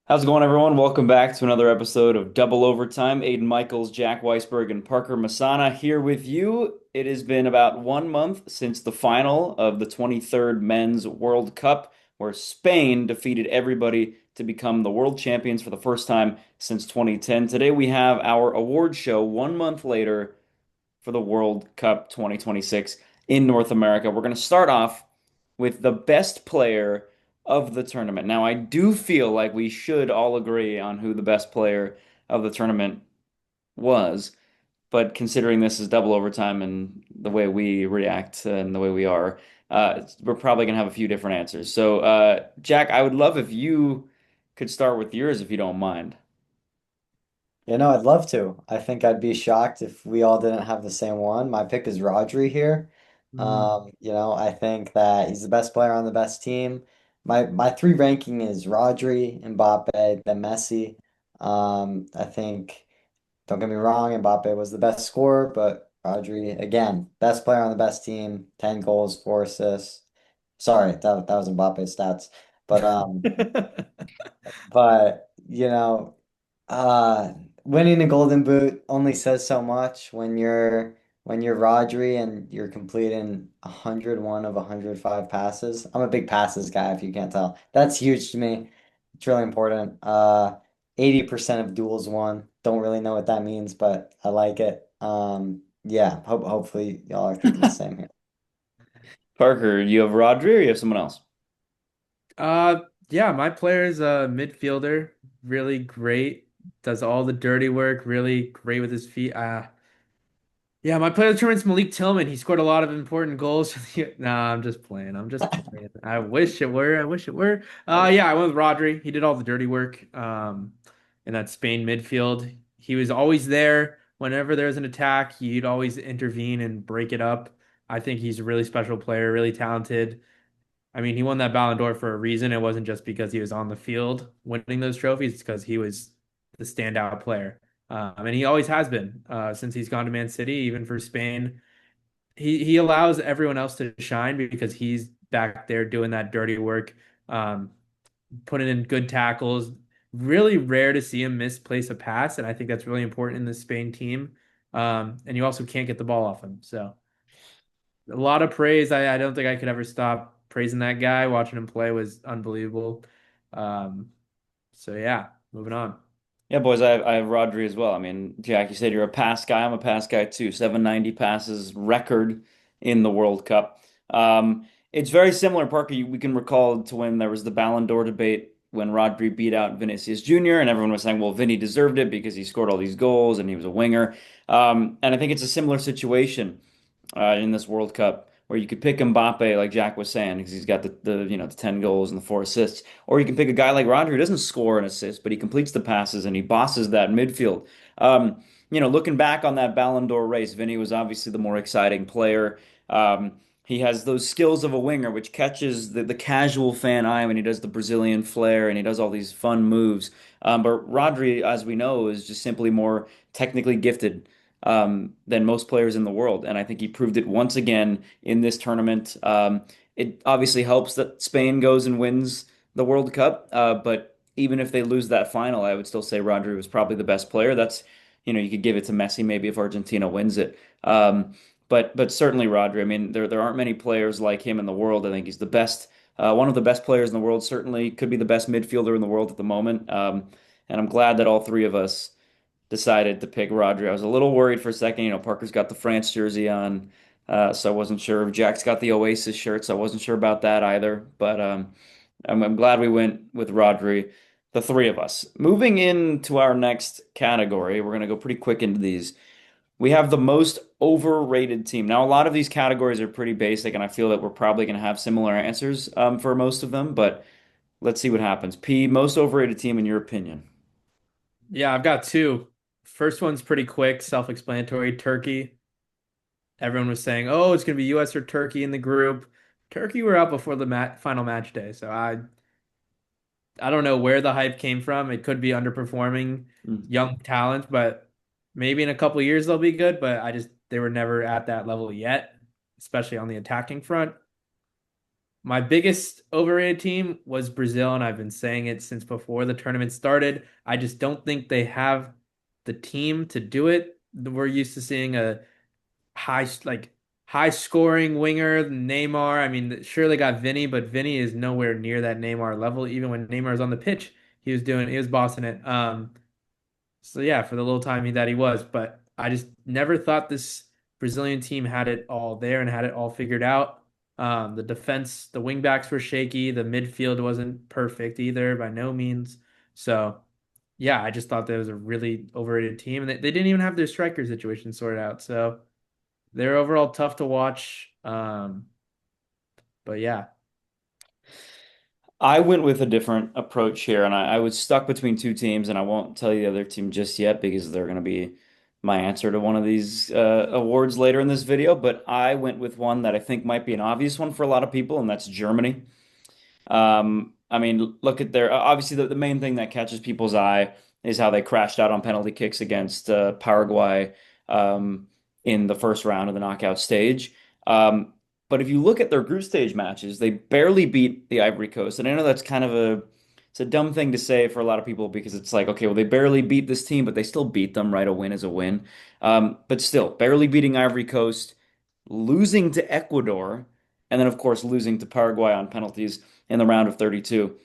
How's it going, everyone? Welcome back to another episode of Double Overtime. Aiden Michaels, Jack Weisberg, and Parker Masana here with you. It has been about 1 month since the final of the 23rd Men's World Cup, where Spain defeated everybody to become the world champions for the first time since 2010. Today we have our award show 1 month later for the World Cup 2026 in North America. We're going to start off with the best player of the tournament. Now, I do feel like we should all agree on who the best player of the tournament was, but considering this is double overtime and the way we react and the way we are, we're probably going to have a few different answers. So, Jack, I would love if you could start with yours if you don't mind. I'd love to. I think I'd be shocked if we all didn't have the same one. My pick is Rodri here. Mm. I think that he's the best player on the best team. My three ranking is Rodri, Mbappe, then Messi. I think, don't get me wrong, Mbappe was the best scorer, but Rodri, again, best player on the best team, 10 goals, 4 assists. Sorry, that was Mbappe's stats. But but winning a golden boot only says so much when you're Rodri and you're completing 101 of 105 passes. I'm a big passes guy, if you can't tell. That's huge to me. It's really important. 80% of duels won. Don't really know what that means, but I like it. Yeah, hopefully y'all are thinking the same here. Parker, you have Rodri or you have someone else? Uh, yeah, my player is a midfielder, really great, does all the dirty work, really great with his feet. Yeah, my player of the tournament's Malik Tillman. He scored a lot of important goals. Nah, I'm just playing. I'm just playing. I wish it were. I wish it were. Yeah, I went with Rodri. He did all the dirty work. In that Spain midfield. He was always there whenever there was an attack. He'd always intervene and break it up. I think he's a really special player, really talented. I mean, he won that Ballon d'Or for a reason. It wasn't just because he was on the field winning those trophies. It's because he was the standout player. And he always has been since he's gone to Man City, even for Spain. He allows everyone else to shine because he's back there doing that dirty work, um, putting in good tackles. Really rare to see him misplace a pass, and I think that's really important in the Spain team. And you also can't get the ball off him. So a lot of praise. I don't think I could ever stop praising that guy. Watching him play was unbelievable. Um, so yeah, moving on. Yeah, boys, I have Rodri as well. I mean, Jack, you said you're a pass guy. I'm a pass guy too. 790 passes record in the World Cup. It's very similar, Parker. We can recall to when there was the Ballon d'Or debate when Rodri beat out Vinicius Jr. and everyone was saying, well, Vinny deserved it because he scored all these goals and he was a winger. And I think it's a similar situation in this World Cup, where you could pick Mbappe, like Jack was saying, because he's got the 10 goals and the 4 assists, or you can pick a guy like Roger who doesn't score an assist, but he completes the passes and he bosses that midfield. Looking back on that Ballon d'Or race, Vinny was obviously the more exciting player. He has those skills of a winger, which catches the casual fan eye when he does the Brazilian flair and he does all these fun moves. But Rodri, as we know, is just simply more technically gifted than most players in the world. And I think he proved it once again in this tournament. It obviously helps that Spain goes and wins the World Cup, but even if they lose that final, I would still say Rodri was probably the best player. You could give it to Messi maybe if Argentina wins it. But certainly Rodri. I mean, there aren't many players like him in the world. I think he's the best, one of the best players in the world. Certainly could be the best midfielder in the world at the moment. And I'm glad that all three of us decided to pick Rodri. I was a little worried for a second. Parker's got the France jersey on, so I wasn't sure. Jack's got the Oasis shirt, so I wasn't sure about that either. But I'm glad we went with Rodri, the three of us. Moving into our next category, we're going to go pretty quick into these. We have the most overrated team. Now, a lot of these categories are pretty basic, and I feel that we're probably going to have similar answers for most of them, but let's see what happens. P, most overrated team in your opinion? Yeah, I've got two. First one's pretty quick, self-explanatory. Turkey. Everyone was saying, "Oh, it's going to be U.S. or Turkey in the group." Turkey were out before the final match day, so I don't know where the hype came from. It could be underperforming Mm. young talent, but maybe in a couple of years they'll be good. But they were never at that level yet, especially on the attacking front. My biggest overrated team was Brazil, and I've been saying it since before the tournament started. I just don't think they have the team to do it. We're used to seeing a like high scoring winger, Neymar. I mean, sure they got Vinny, but Vinny is nowhere near that Neymar level. Even when Neymar was on the pitch, he was bossing it. So yeah, for the little time that he was, but I just never thought this Brazilian team had it all there and had it all figured out. The defense, the wingbacks were shaky. The midfield wasn't perfect either, by no means. So yeah, I just thought that was a really overrated team, and they didn't even have their striker situation sorted out. So they're overall tough to watch. But yeah. I went with a different approach here, and I was stuck between two teams, and I won't tell you the other team just yet because they're going to be my answer to one of these awards later in this video. But I went with one that I think might be an obvious one for a lot of people, and that's Germany. I mean, look at their obviously the main thing that catches people's eye is how they crashed out on penalty kicks against Paraguay in the first round of the knockout stage. Um, but if you look at their group stage matches, they barely beat the Ivory Coast, and I know that's kind of a dumb thing to say for a lot of people because it's like, okay, well, they barely beat this team, but they still beat them, right? A win is a win. But still, barely beating Ivory Coast, losing to Ecuador, and then of course losing to Paraguay on penalties in the round of 32.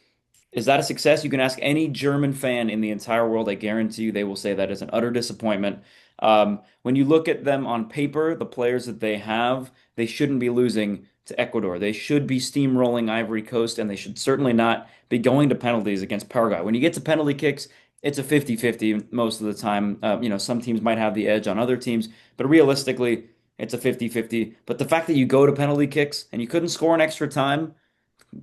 Is that a success? You can ask any German fan in the entire world. I guarantee you they will say that is an utter disappointment. When you look at them on paper, the players that they have, they shouldn't be losing to Ecuador. They should be steamrolling Ivory Coast, and they should certainly not be going to penalties against Paraguay. When you get to penalty kicks, it's a 50-50 most of the time. Some teams might have the edge on other teams, but realistically, it's a 50-50. But the fact that you go to penalty kicks and you couldn't score in extra time,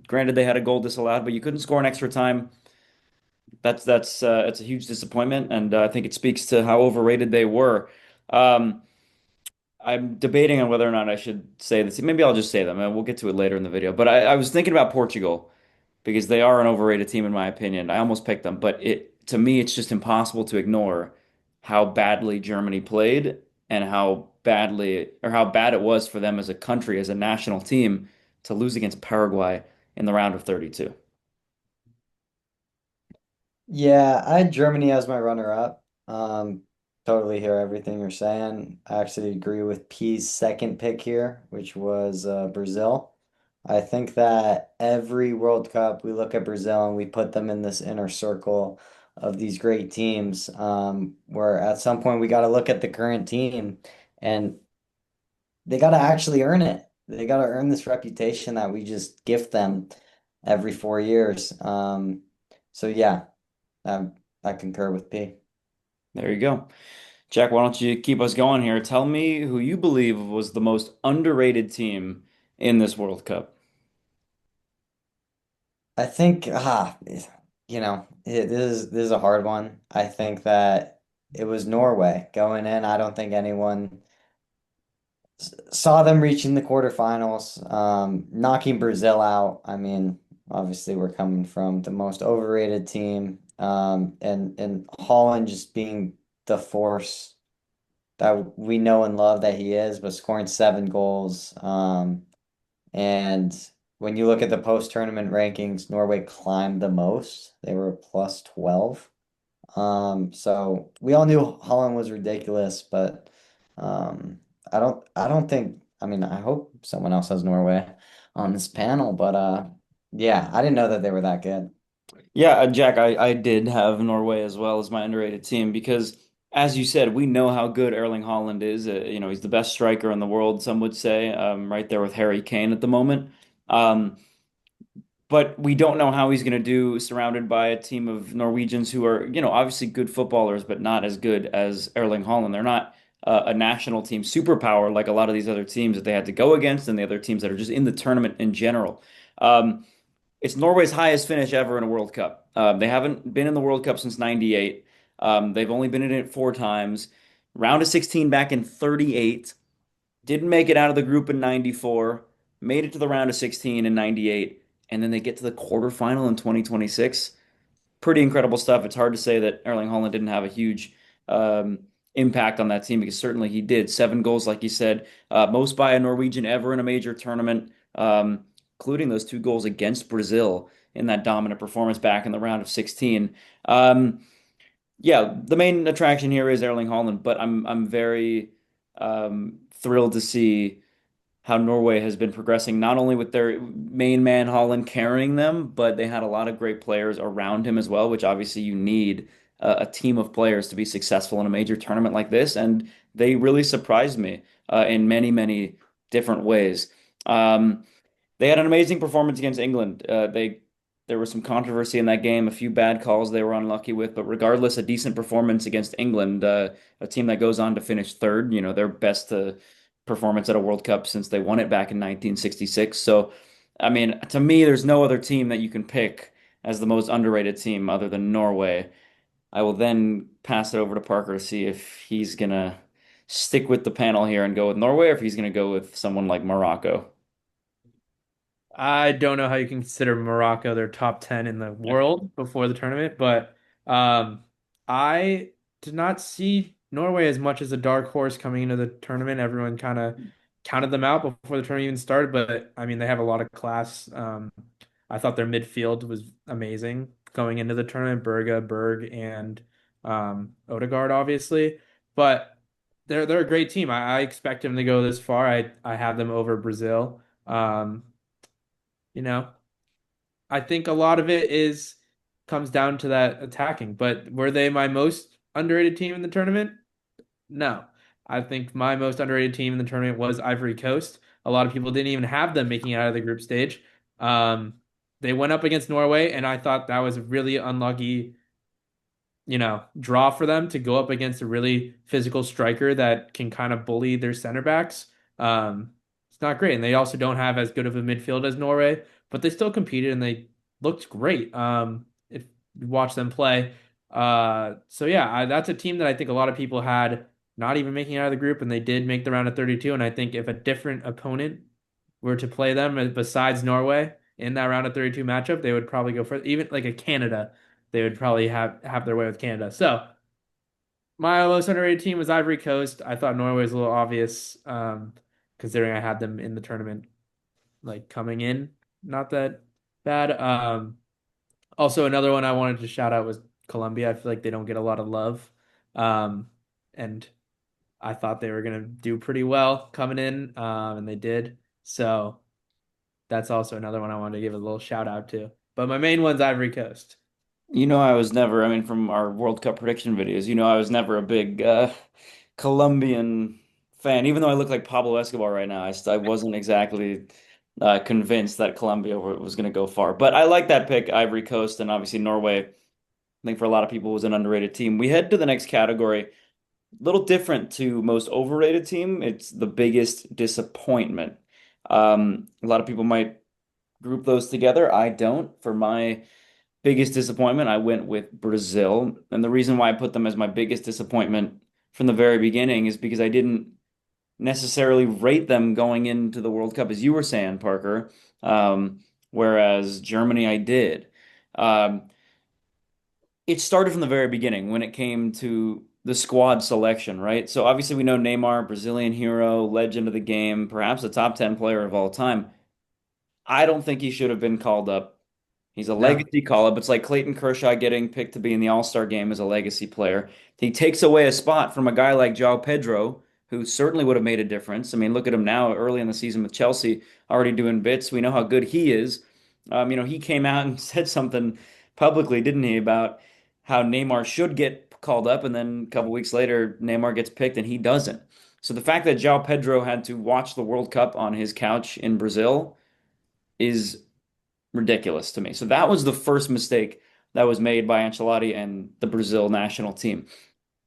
granted, they had a goal disallowed, but you couldn't score in extra time. That's it's a huge disappointment, and I think it speaks to how overrated they were. Um, I'm debating on whether or not I should say this. Maybe I'll just say them, and we'll get to it later in the video. But I was thinking about Portugal because they are an overrated team in my opinion. I almost picked them, but it to me it's just impossible to ignore how badly Germany played and how bad it was for them as a country, as a national team, to lose against Paraguay in the round of 32. Yeah, I had Germany as my runner-up. Totally hear everything you're saying. I actually agree with P's second pick here, which was Brazil. I think that every World Cup we look at Brazil and we put them in this inner circle of these great teams. Where at some point we got to look at the current team and they got to actually earn it. They got to earn this reputation that we just gift them every 4 years. So yeah. I concur with P. There you go. Jack, why don't you keep us going here? Tell me who you believe was the most underrated team in this World Cup. I think this is a hard one. I think that it was Norway going in. I don't think anyone saw them reaching the quarterfinals, knocking Brazil out. I mean, obviously we're coming from the most overrated team, and Holland just being the force that we know and love that he is, but scoring 7 goals. And when you look at the post-tournament rankings, Norway climbed the most. They were plus 12. So we all knew Holland was ridiculous, but I don't think, I mean, I hope someone else has Norway on this panel, but yeah, I didn't know that they were that good. Yeah, Jack, I did have Norway as well as my underrated team because, as you said, we know how good Erling Haaland is. He's the best striker in the world, some would say, right there with Harry Kane at the moment. Um, but we don't know how he's going to do surrounded by a team of Norwegians who are, obviously good footballers, but not as good as Erling Haaland. They're not a national team superpower like a lot of these other teams that they had to go against and the other teams that are just in the tournament in general. It's Norway's highest finish ever in a World Cup. They haven't been in the World Cup since '98. They've only been in it 4 times. Round of 16 back in 38. Didn't make it out of the group in 94. Made it to the round of 16 in 98. And then they get to the quarterfinal in 2026. Pretty incredible stuff. It's hard to say that Erling Haaland didn't have a huge um, impact on that team because certainly he did. 7 goals, like you said, most by a Norwegian ever in a major tournament. including those two goals against Brazil in that dominant performance back in the round of 16. Um, yeah, the main attraction here is Erling Haaland, but I'm very thrilled to see how Norway has been progressing, not only with their main man Haaland carrying them, but they had a lot of great players around him as well, which obviously you need a team of players to be successful in a major tournament like this. And they really surprised me in many, many different ways. Um, they had an amazing performance against England. There was some controversy in that game, a few bad calls they were unlucky with, but regardless, a decent performance against England, a team that goes on to finish third. You know, their best performance at a World Cup since they won it back in 1966. So, I mean, to me, there's no other team that you can pick as the most underrated team other than Norway. I will then pass it over to Parker to see if he's gonna stick with the panel here and go with Norway, or if he's gonna go with someone like Morocco. I don't know how you can consider Morocco their top 10 in the world before the tournament, but um, I did not see Norway as much as a dark horse coming into the tournament. Everyone kind of counted them out before the tournament even started, but I mean, they have a lot of class. I thought their midfield was amazing going into the tournament, Berg, and Odegaard, obviously. But they're a great team. I expect them to go this far. I have them over Brazil. You know, I think a lot of it is comes down to that attacking. But were they my most underrated team in the tournament? No. I think my most underrated team in the tournament was Ivory Coast. A lot of people didn't even have them making it out of the group stage. Um, they went up against Norway, and I thought that was a really unlucky draw for them to go up against a really physical striker that can kind of bully their center backs. It's not great. And they also don't have as good of a midfield as Norway, but they still competed and they looked great. If you watch them play. So yeah, that's a team that I think a lot of people had not even making it out of the group, and they did make the round of 32. And I think if a different opponent were to play them besides Norway in that round of 32 matchup, they would probably go for even like a Canada they would probably have their way with Canada. So my most underrated team was Ivory Coast. I thought Norway was a little obvious, considering I had them in the tournament, like coming in, not that bad. Also another one I wanted to shout out was Colombia. I feel like they don't get a lot of love, and I thought they were gonna do pretty well coming in, and they did. So that's also another one I wanted to give a little shout out to. But my main one's Ivory Coast. You know, I was never, I mean, from our World Cup prediction videos, I was never a big Colombian fan. Even though I look like Pablo Escobar right now, I wasn't exactly convinced that Colombia was going to go far. But I like that pick, Ivory Coast, and obviously Norway. I think for a lot of people was an underrated team. We head to the next category, a little different to most overrated team. It's the biggest disappointment. A lot of people might group those together. I don't. For my biggest disappointment, I went with Brazil. And the reason why I put them as my biggest disappointment from the very beginning is because I didn't necessarily rate them going into the World Cup, as you were saying, Parker. Whereas Germany, I did. Um, it started from the very beginning when it came to the squad selection, right? So obviously we know Neymar, Brazilian hero, legend of the game, perhaps a top 10 player of all time. I don't think he should have been called up. He's a No. legacy call-up. It's like Clayton Kershaw getting picked to be in the All-Star game as a legacy player. He takes away a spot from a guy like João Pedro, who certainly would have made a difference. I mean, look at him now, early in the season with Chelsea, already doing bits. We know how good he is. He came out and said something publicly, didn't he, about how Neymar should get called up, and then a couple weeks later, Neymar gets picked and he doesn't. So the fact that João Pedro had to watch the World Cup on his couch in Brazil is ridiculous to me. So that was the first mistake that was made by Ancelotti and the Brazil national team.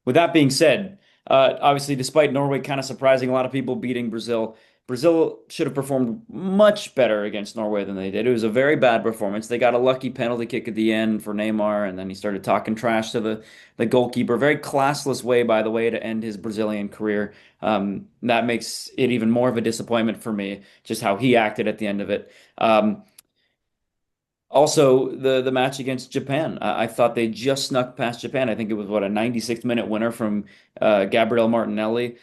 With that being said, obviously, despite Norway kind of surprising a lot of people beating Brazil, Brazil should have performed much better against Norway than they did. It was a very bad performance. They got a lucky penalty kick at the end for Neymar, and then he started talking trash to the goalkeeper. Very classless way, by the way, to end his Brazilian career. That makes it even more of a disappointment for me, just how he acted at the end of it. Also, the match against Japan, I thought they just snuck past Japan. I think it was what a 96-minute winner from Gabriel Martinelli.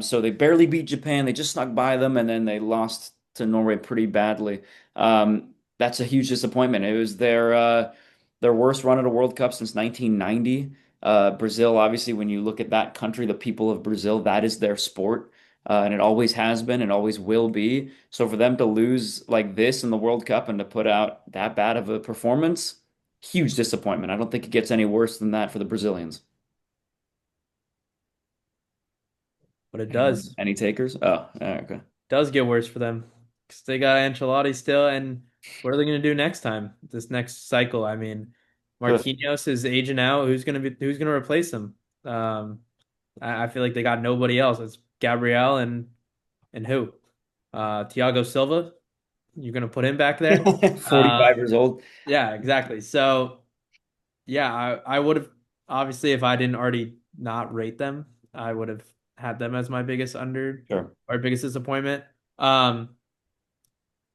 So they barely beat Japan. They just snuck by them, and then they lost to Norway pretty badly. That's a huge disappointment. It was their worst run at a World Cup since 1990. Brazil, obviously, when you look at that country, the people of Brazil, that is their sport. And it always has been and always will be. So for them to lose like this in the World Cup and to put out that bad of a performance, huge disappointment. I don't think it gets any worse than that for the Brazilians. But it Anyone? does. Any takers? Oh, okay. Does get worse for them because they got Ancelotti still, and what are they going to do next time? This next cycle, I mean, Good. Marquinhos is aging out. Who's gonna replace him? Um, I feel like they got nobody else. It's Gabriel and who? Thiago Silva. You're gonna put him back there? 45 years old. Yeah, exactly. So yeah, I would have obviously if I didn't already not rate them, I would have had them as my biggest under Sure. or biggest disappointment. Um,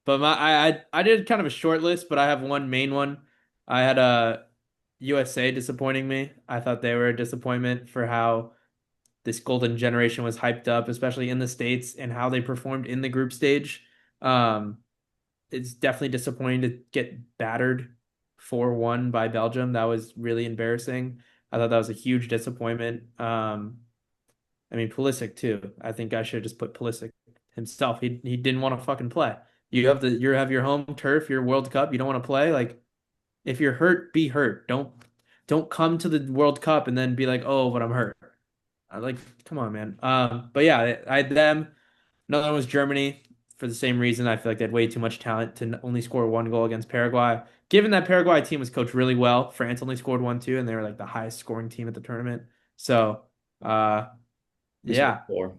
but I did kind of a short list, but I have one main one. I had a USA disappointing me. I thought they were a disappointment for how this golden generation was hyped up, especially in the States, and how they performed in the group stage. Um, it's definitely disappointing to get battered 4-1 by Belgium. That was really embarrassing. I thought that was a huge disappointment. I mean Pulisic too. I think I should have just put Pulisic himself. He didn't want to fucking play. You have your home turf, your World Cup. You don't want to play. Like if you're hurt, be hurt. Don't come to the World Cup and then be like, oh, but I'm hurt. I like, come on, man. But yeah, I had them. Another one was Germany for the same reason. I feel like they had way too much talent to only score one goal against Paraguay. Given that Paraguay team was coached really well, France only scored one too, and they were like the highest scoring team at the tournament. So, uh, This was yeah. four.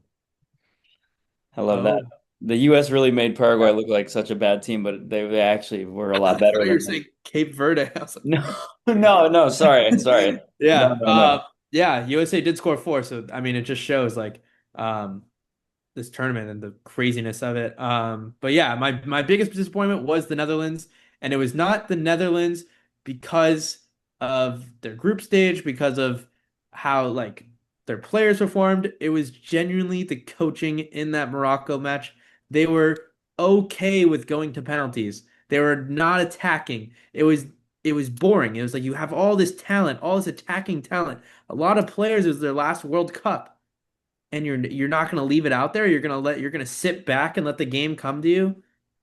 I love that. Oh, The U.S. really made Paraguay yeah. look like such a bad team, but they actually were a I lot better thought you were than that. saying Cape Verde. I was like, No, what? no, no. Sorry, sorry. No, Yeah. no, no. Yeah. USA did score four, so I mean, it just shows like, um, this tournament and the craziness of it. But yeah, my biggest disappointment was the Netherlands, and it was not the Netherlands because of their group stage, because of how like their players performed. It was genuinely the coaching in that Morocco match. They were okay with going to penalties. They were not attacking. It was boring. It was like you have all this talent, all this attacking talent. A lot of players, it was their last World Cup and you're not going to leave it out there. You're going to sit back and let the game come to you.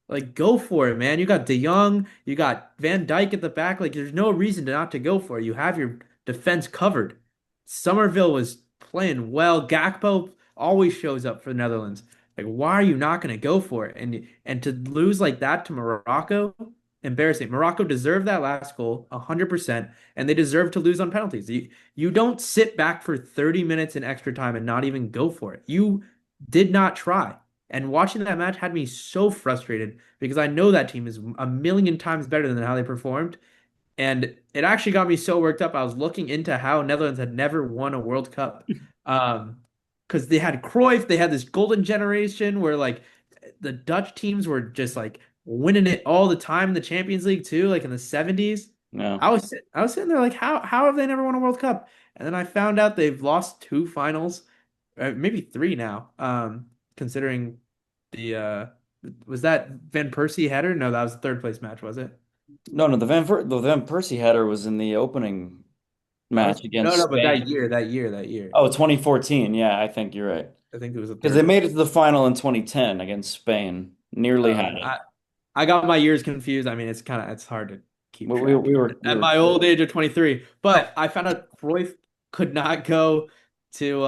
Like go for it, man. You got De Jong, you got Van Dijk at the back. Like there's no reason to not to go for it. You have your defense covered. Somerville was playing well. Gakpo always shows up for the Netherlands. Like why are you not going to go for it? And to lose like that to Morocco, embarrassing. Morocco deserved that last goal 100%, and they deserve to lose on penalties. You don't sit back for 30 minutes in extra time and not even go for it. You did not try. And watching that match had me so frustrated because I know that team is a million times better than how they performed. And it actually got me so worked up. I was looking into how Netherlands had never won a World Cup. Um, because they had Cruyff, they had this golden generation where like the Dutch teams were just like winning it all the time in the Champions League too, like in the 70s. No. I was sitting there like, how have they never won a World Cup? And then I found out they've lost two finals, maybe three now. Considering the was that Van Persie header? No, that was the third place match, was it? No, no. The Van Persie header was in the opening Was match no, against no, but Spain. that year. Oh, 2014. Yeah, I think you're right. I think it was the Because they third one. made it to the final in 2010 against Spain. Nearly had it. I got my years confused. I mean, it's hard to keep We, we, track we were we at were my old age of 23. But I found out Cruyff could not go to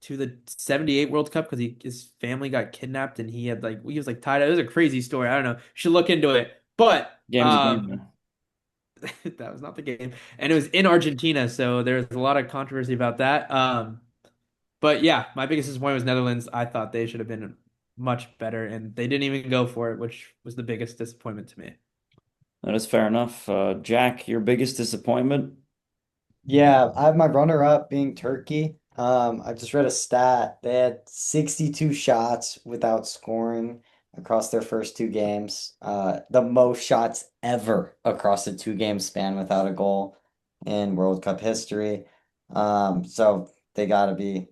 the 78 World Cup because his family got kidnapped and he was like tied up. It was a crazy story. I don't know. You should look into it. But game's a game. Man. that was not the game. And it was in Argentina, so there's a lot of controversy about that. But yeah, my biggest disappointment was Netherlands. I thought they should have been much better, and they didn't even go for it, which was the biggest disappointment to me. That is fair enough. Jack, your biggest disappointment? Yeah, I have my runner-up being Turkey. I just read a stat. They had 62 shots without scoring across their first two games. The most shots ever across a two-game span without a goal in World Cup history. So they gotta be,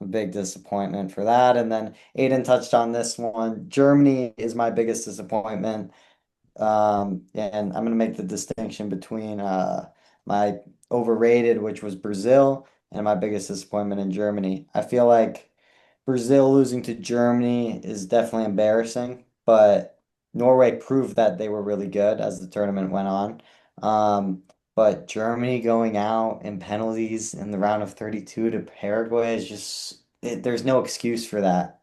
a big disappointment for that. And then Aiden touched on this one. Germany is my biggest disappointment. And I'm going to make the distinction between my overrated, which was Brazil, and my biggest disappointment in Germany. I feel like Brazil losing to Germany is definitely embarrassing, but Norway proved that they were really good as the tournament went on. Um, but Germany going out in penalties in the round of 32 to Paraguay is just, there's no excuse for that.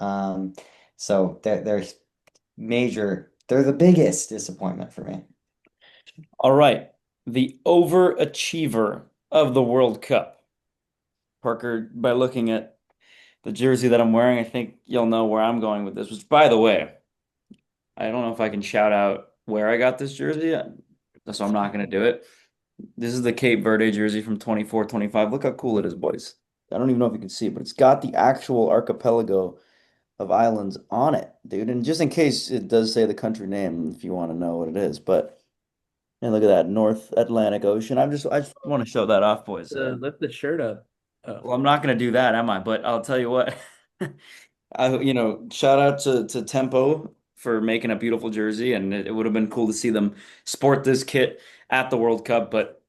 So they're major, they're the biggest disappointment for me. All right. The overachiever of the World Cup. Parker, by looking at the jersey that I'm wearing, I think you'll know where I'm going with this, which, by the way, I don't know if I can shout out where I got this jersey, so I'm not going to do it. This is the Cape Verde jersey from 24-25. Look how cool it is, boys. I don't even know if you can see it, but it's got the actual archipelago of islands on it, dude. And just in case it does say the country name, if you want to know what it is, but and look at that, North Atlantic Ocean. I just want to show that off, boys. Lift the shirt up. Oh. Well, I'm not going to do that, am I? But I'll tell you what. Shout out to Tempo for making a beautiful jersey, and it would have been cool to see them sport this kit at the World Cup. But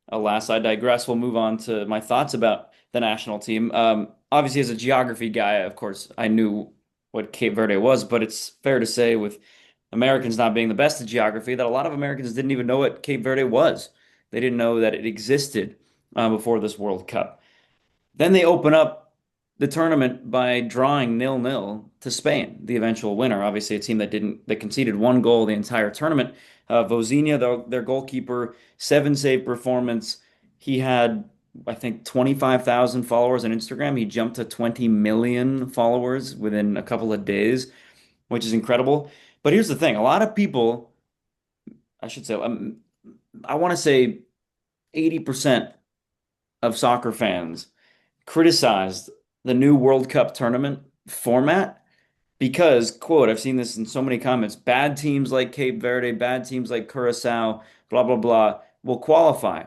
alas, I digress. We'll move on to my thoughts about the national team. Obviously, as a geography guy, of course, I knew what Cape Verde was, but it's fair to say, with Americans not being the best at geography, that a lot of Americans didn't even know what Cape Verde was. They didn't know that it existed before this World Cup. Then they open up the tournament by drawing 0-0 to Spain, the eventual winner. Obviously, a team that conceded one goal the entire tournament. Vozinha, their goalkeeper, seven save performance. He had, I think, 25,000 followers on Instagram. He jumped to 20 million followers within a couple of days, which is incredible. But here's the thing: a lot of people, I should say, I want to say 80% of soccer fans criticized the new World Cup tournament format because, quote, I've seen this in so many comments, bad teams like Cape Verde, bad teams like Curacao, blah, blah, blah, will qualify.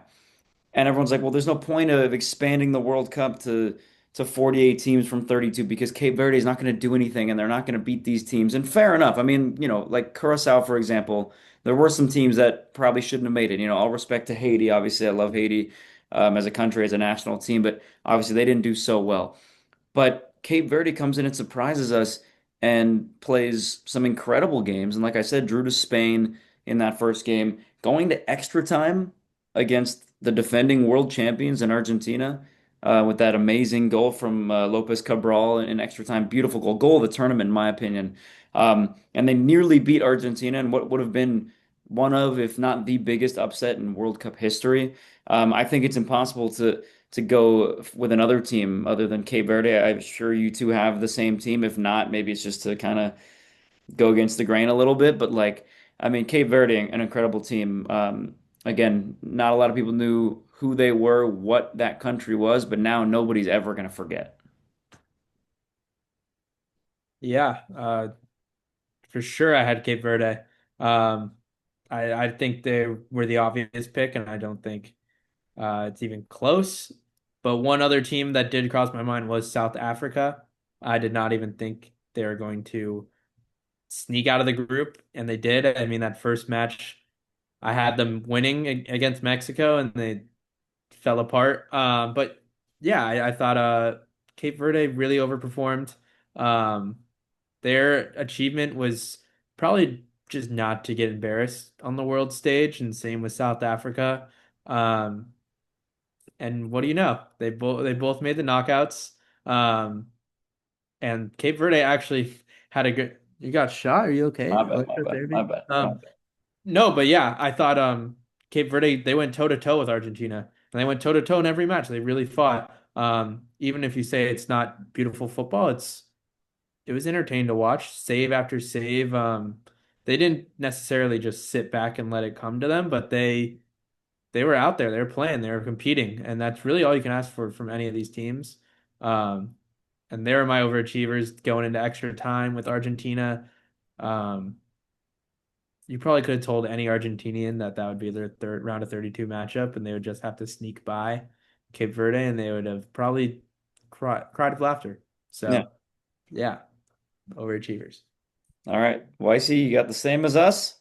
And everyone's like, well, there's no point of expanding the World Cup to 48 teams from 32 because Cape Verde is not going to do anything and they're not going to beat these teams. And fair enough. I mean, like Curacao, for example, there were some teams that probably shouldn't have made it. All respect to Haiti. Obviously, I love Haiti as a country, as a national team, but obviously they didn't do so well. But Cape Verde comes in and surprises us and plays some incredible games. And like I said, drew to Spain in that first game, going to extra time against the defending world champions in Argentina with that amazing goal from Lopez Cabral in extra time. Beautiful goal of the tournament, in my opinion. And they nearly beat Argentina in what would have been one of, if not the biggest upset in World Cup history. I think it's impossible to go with another team other than Cape Verde. I'm sure you two have the same team. If not, maybe it's just to kind of go against the grain a little bit. But like, I mean, Cape Verde, an incredible team. Again, not a lot of people knew who they were, what that country was, but now nobody's ever going to forget. Yeah, for sure I had Cape Verde. Um, I think they were the obvious pick, and I don't think it's even close. But one other team that did cross my mind was South Africa. I did not even think they were going to sneak out of the group, and they did. I mean, that first match, I had them winning against Mexico, and they fell apart. But yeah, I thought Cape Verde really overperformed. Um, their achievement was probably just not to get embarrassed on the world stage, and same with South Africa. Um, and what do you know? They both made the knockouts. Um, and Cape Verde actually had a good. You got shot? Are you okay? My bad, my bad, my Electrotherapy? bad, my bad. No, but yeah, I thought Cape Verde they went toe to toe with Argentina, and they went toe to toe in every match. They really fought. Even if you say it's not beautiful football, it was entertaining to watch, save after save. They didn't necessarily just sit back and let it come to them, but they were out there, they were playing, they were competing, and that's really all you can ask for from any of these teams. Um, and they were my overachievers going into extra time with Argentina. Um, you probably could have told any Argentinian that that would be their third round of 32 matchup, and they would just have to sneak by Cape Verde, and they would have probably cried of laughter. Yeah. So yeah, overachievers. All right. YC, you got the same as us?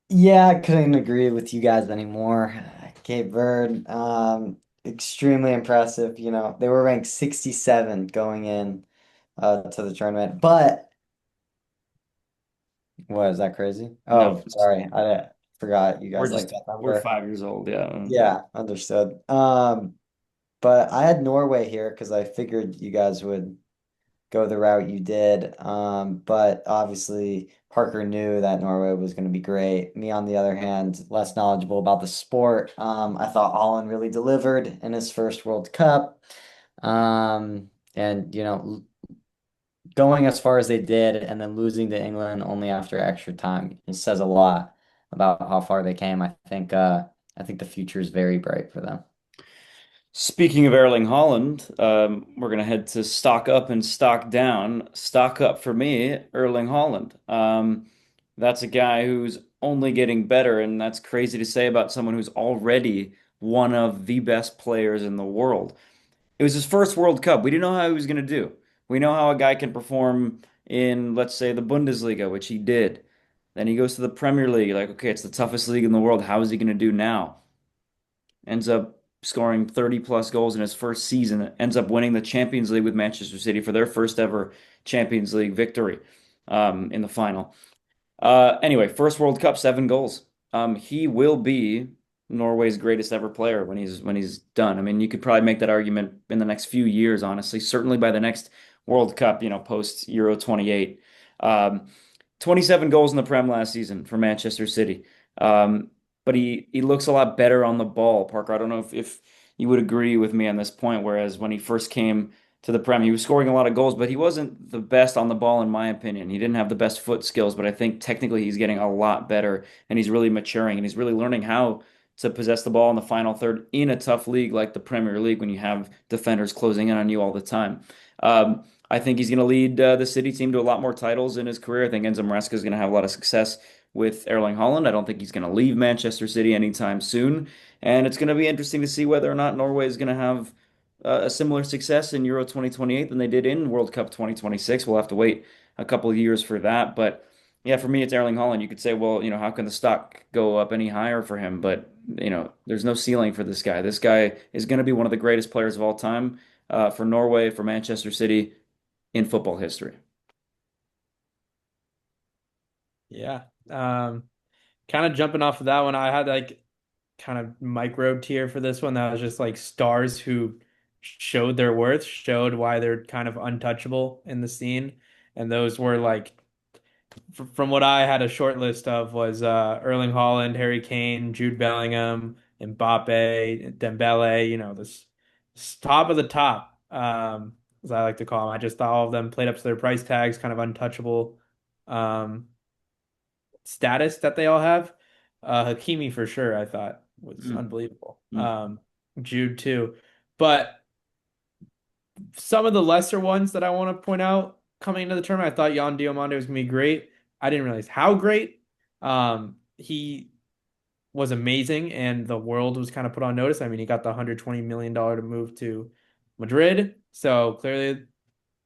Yeah, I couldn't agree with you guys anymore. Cape Verde, extremely impressive. You know, they were ranked 67 going in to the tournament. But what, is that crazy? No, Oh, sorry. I forgot you guys like that we're number. 5 years old. Yeah. Yeah, understood. But I had Norway here because I figured you guys would go the route you did. But obviously Parker knew that Norway was going to be great. Me, on the other hand, less knowledgeable about the sport. I thought Holland really delivered in his first World Cup. And going as far as they did and then losing to England only after extra time, it says a lot about how far they came. I think the future is very bright for them. Speaking of Erling Haaland, we're going to head to stock up and stock down. Stock up for me, Erling Haaland. That's a guy who's only getting better, and that's crazy to say about someone who's already one of the best players in the world. It was his first World Cup. We didn't know how he was going to do. We know how a guy can perform in, let's say, the Bundesliga, which he did. Then he goes to the Premier League. Like, okay, it's the toughest league in the world. How is he going to do now? Ends up scoring 30 plus goals in his first season, ends up winning the Champions League with Manchester City for their first ever Champions League victory in the final. Anyway, first World Cup, 7 goals. He will be Norway's greatest ever player when he's done. I mean, you could probably make that argument in the next few years, honestly. Certainly by the next World Cup, post Euro 28. Um, 27 goals in the Prem last season for Manchester City. Um, but he looks a lot better on the ball, Parker. I don't know if you would agree with me on this point, whereas when he first came to the Prem, he was scoring a lot of goals, but he wasn't the best on the ball, in my opinion. He didn't have the best foot skills, but I think technically he's getting a lot better and he's really maturing and he's really learning how to possess the ball in the final third in a tough league like the Premier League when you have defenders closing in on you all the time. I think he's going to lead the City team to a lot more titles in his career. I think Enzo Maresca is going to have a lot of success with Erling Haaland. I don't think he's going to leave Manchester City anytime soon. And it's going to be interesting to see whether or not Norway is going to have a similar success in Euro 2028 than they did in World Cup 2026. We'll have to wait a couple of years for that. But yeah, for me, it's Erling Haaland. You could say, well, how can the stock go up any higher for him? But, there's no ceiling for this guy. This guy is going to be one of the greatest players of all time for Norway, for Manchester City in football history. Yeah. Kind of jumping off of that one, I had like kind of micro tier for this one that was just like stars who showed their worth, showed why they're kind of untouchable in the scene. And those were like from what I had a short list of was Erling Haaland, Harry Kane, Jude Bellingham, Mbappe, Dembele, this top of the top, as I like to call them. I just thought all of them played up to their price tags, kind of untouchable um, status that they all have. Hakimi for sure, I thought was Mm, unbelievable. mm, Jude too. But some of the lesser ones that I want to point out coming into the tournament, I thought Jan Diomande was gonna be great. I didn't realize how great. He was amazing, and the world was kind of put on notice. I mean, he got the $120 million to move to Madrid, so clearly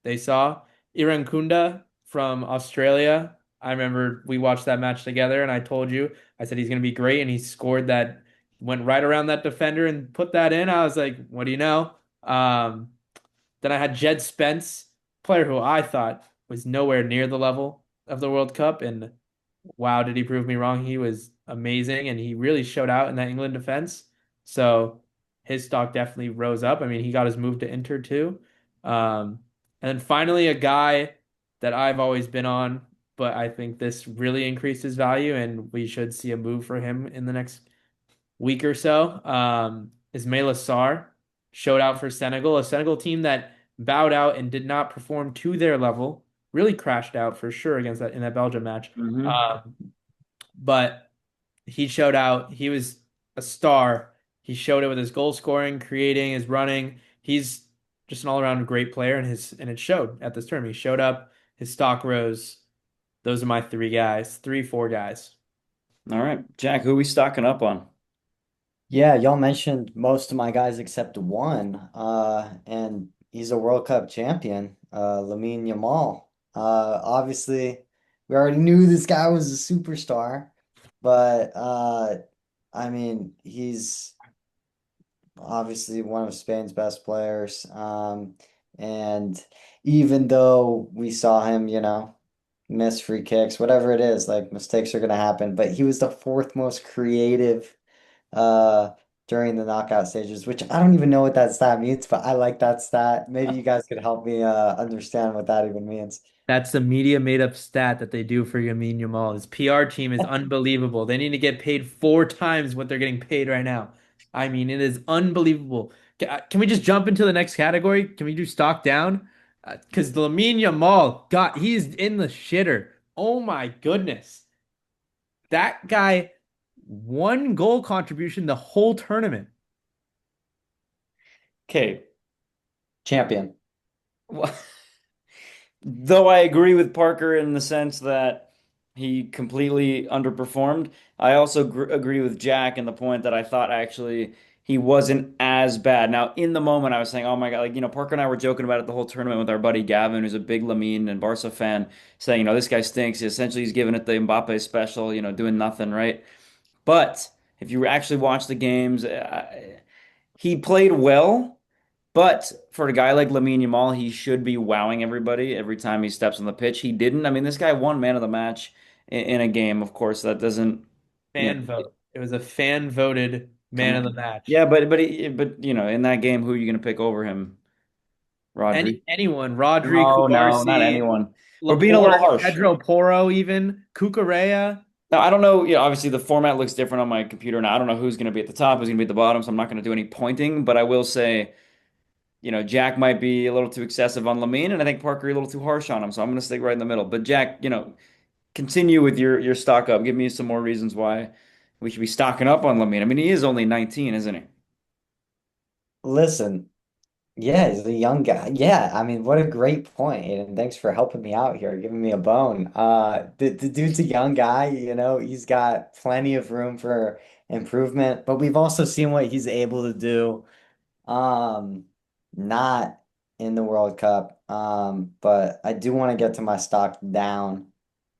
they saw. Iran Kunda from Australia. I remember we watched that match together, and I told you, I said he's gonna be great, and he scored that, went right around that defender and put that in. I was like, what do you know? Then I had Jed Spence, player who I thought was nowhere near the level of the World Cup. And wow, did he prove me wrong? He was amazing and he really showed out in that England defense. So his stock definitely rose up. I mean, he got his move to Inter too. And then finally, a guy that I've always been on, but I think this really increased his value and we should see a move for him in the next week or so. Ismaila Sarr showed out for Senegal, a Senegal team that bowed out and did not perform to their level. Really crashed out for sure against that in that Belgium match. mhm. Um, but he showed out. He was a star. He showed it with his goal scoring, creating, his running. He's just an all-around great player, and it showed at this tournament. He showed up. His stock rose. Those are my three guys, three, four guys. All right, Jack, who are we stocking up on? Yeah, y'all mentioned most of my guys except one. And he's a World Cup champion, Lamine Yamal. Obviously, we already knew this guy was a superstar, but I mean, he's obviously one of Spain's best players. And even though we saw him, miss free kicks, whatever it is, like mistakes are going to happen, but he was the fourth most creative uh during the knockout stages, which I don't even know what that stat means, but I like that stat. Maybe you guys could help me understand what that even means. That's the media made up stat that they do for Yamin Yamal. His PR team is unbelievable. They need to get paid 4 times what they're getting paid right now. I mean, it is unbelievable. Can we just jump into the next category? Can we do stock down? Because Lamine Yamal, God, he's in the shitter. Oh my goodness. That guy, 1 goal contribution the whole tournament. Okay. Champion. Well, though I agree with Parker in the sense that he completely underperformed, I also agree with Jack in the point that I thought actually he wasn't as bad. Now, in the moment, I was saying, oh my God, like, Parker and I were joking about it the whole tournament with our buddy Gavin, who's a big Lamine and Barca fan, saying, this guy stinks. Essentially, he's giving it the Mbappe special, doing nothing, right? But if you actually watch the games, he played well. But for a guy like Lamine Yamal, he should be wowing everybody every time he steps on the pitch. He didn't. I mean, this guy won man of the match in a game. Of course, that doesn't, you Fan know, vote. It was a fan voted come man of the on. match. Yeah, but in that game, who are you going to pick over him? Rodri? Anyone, Rodri, No, not Cubarsí, anyone. We're being a little Laporte, harsh. Pedro Porro, even Cucurella. Now, I don't know. Obviously the format looks different on my computer now. I don't know who's going to be at the top, who's going to be at the bottom. So I'm not going to do any pointing. But I will say, Jack might be a little too excessive on Lamine, and I think Parker a little too harsh on him. So I'm going to stick right in the middle. But Jack, continue with your stock up. Give me some more reasons why we should be stocking up on Lamine. I mean, he is only 19, isn't he? Listen, yeah, he's a young guy. Yeah, I mean, what a great point, Aiden. Thanks for helping me out here, giving me a bone. The dude's a young guy, he's got plenty of room for improvement, but we've also seen what he's able to do. Um, Not in the World Cup. But I do want to get to my stock down,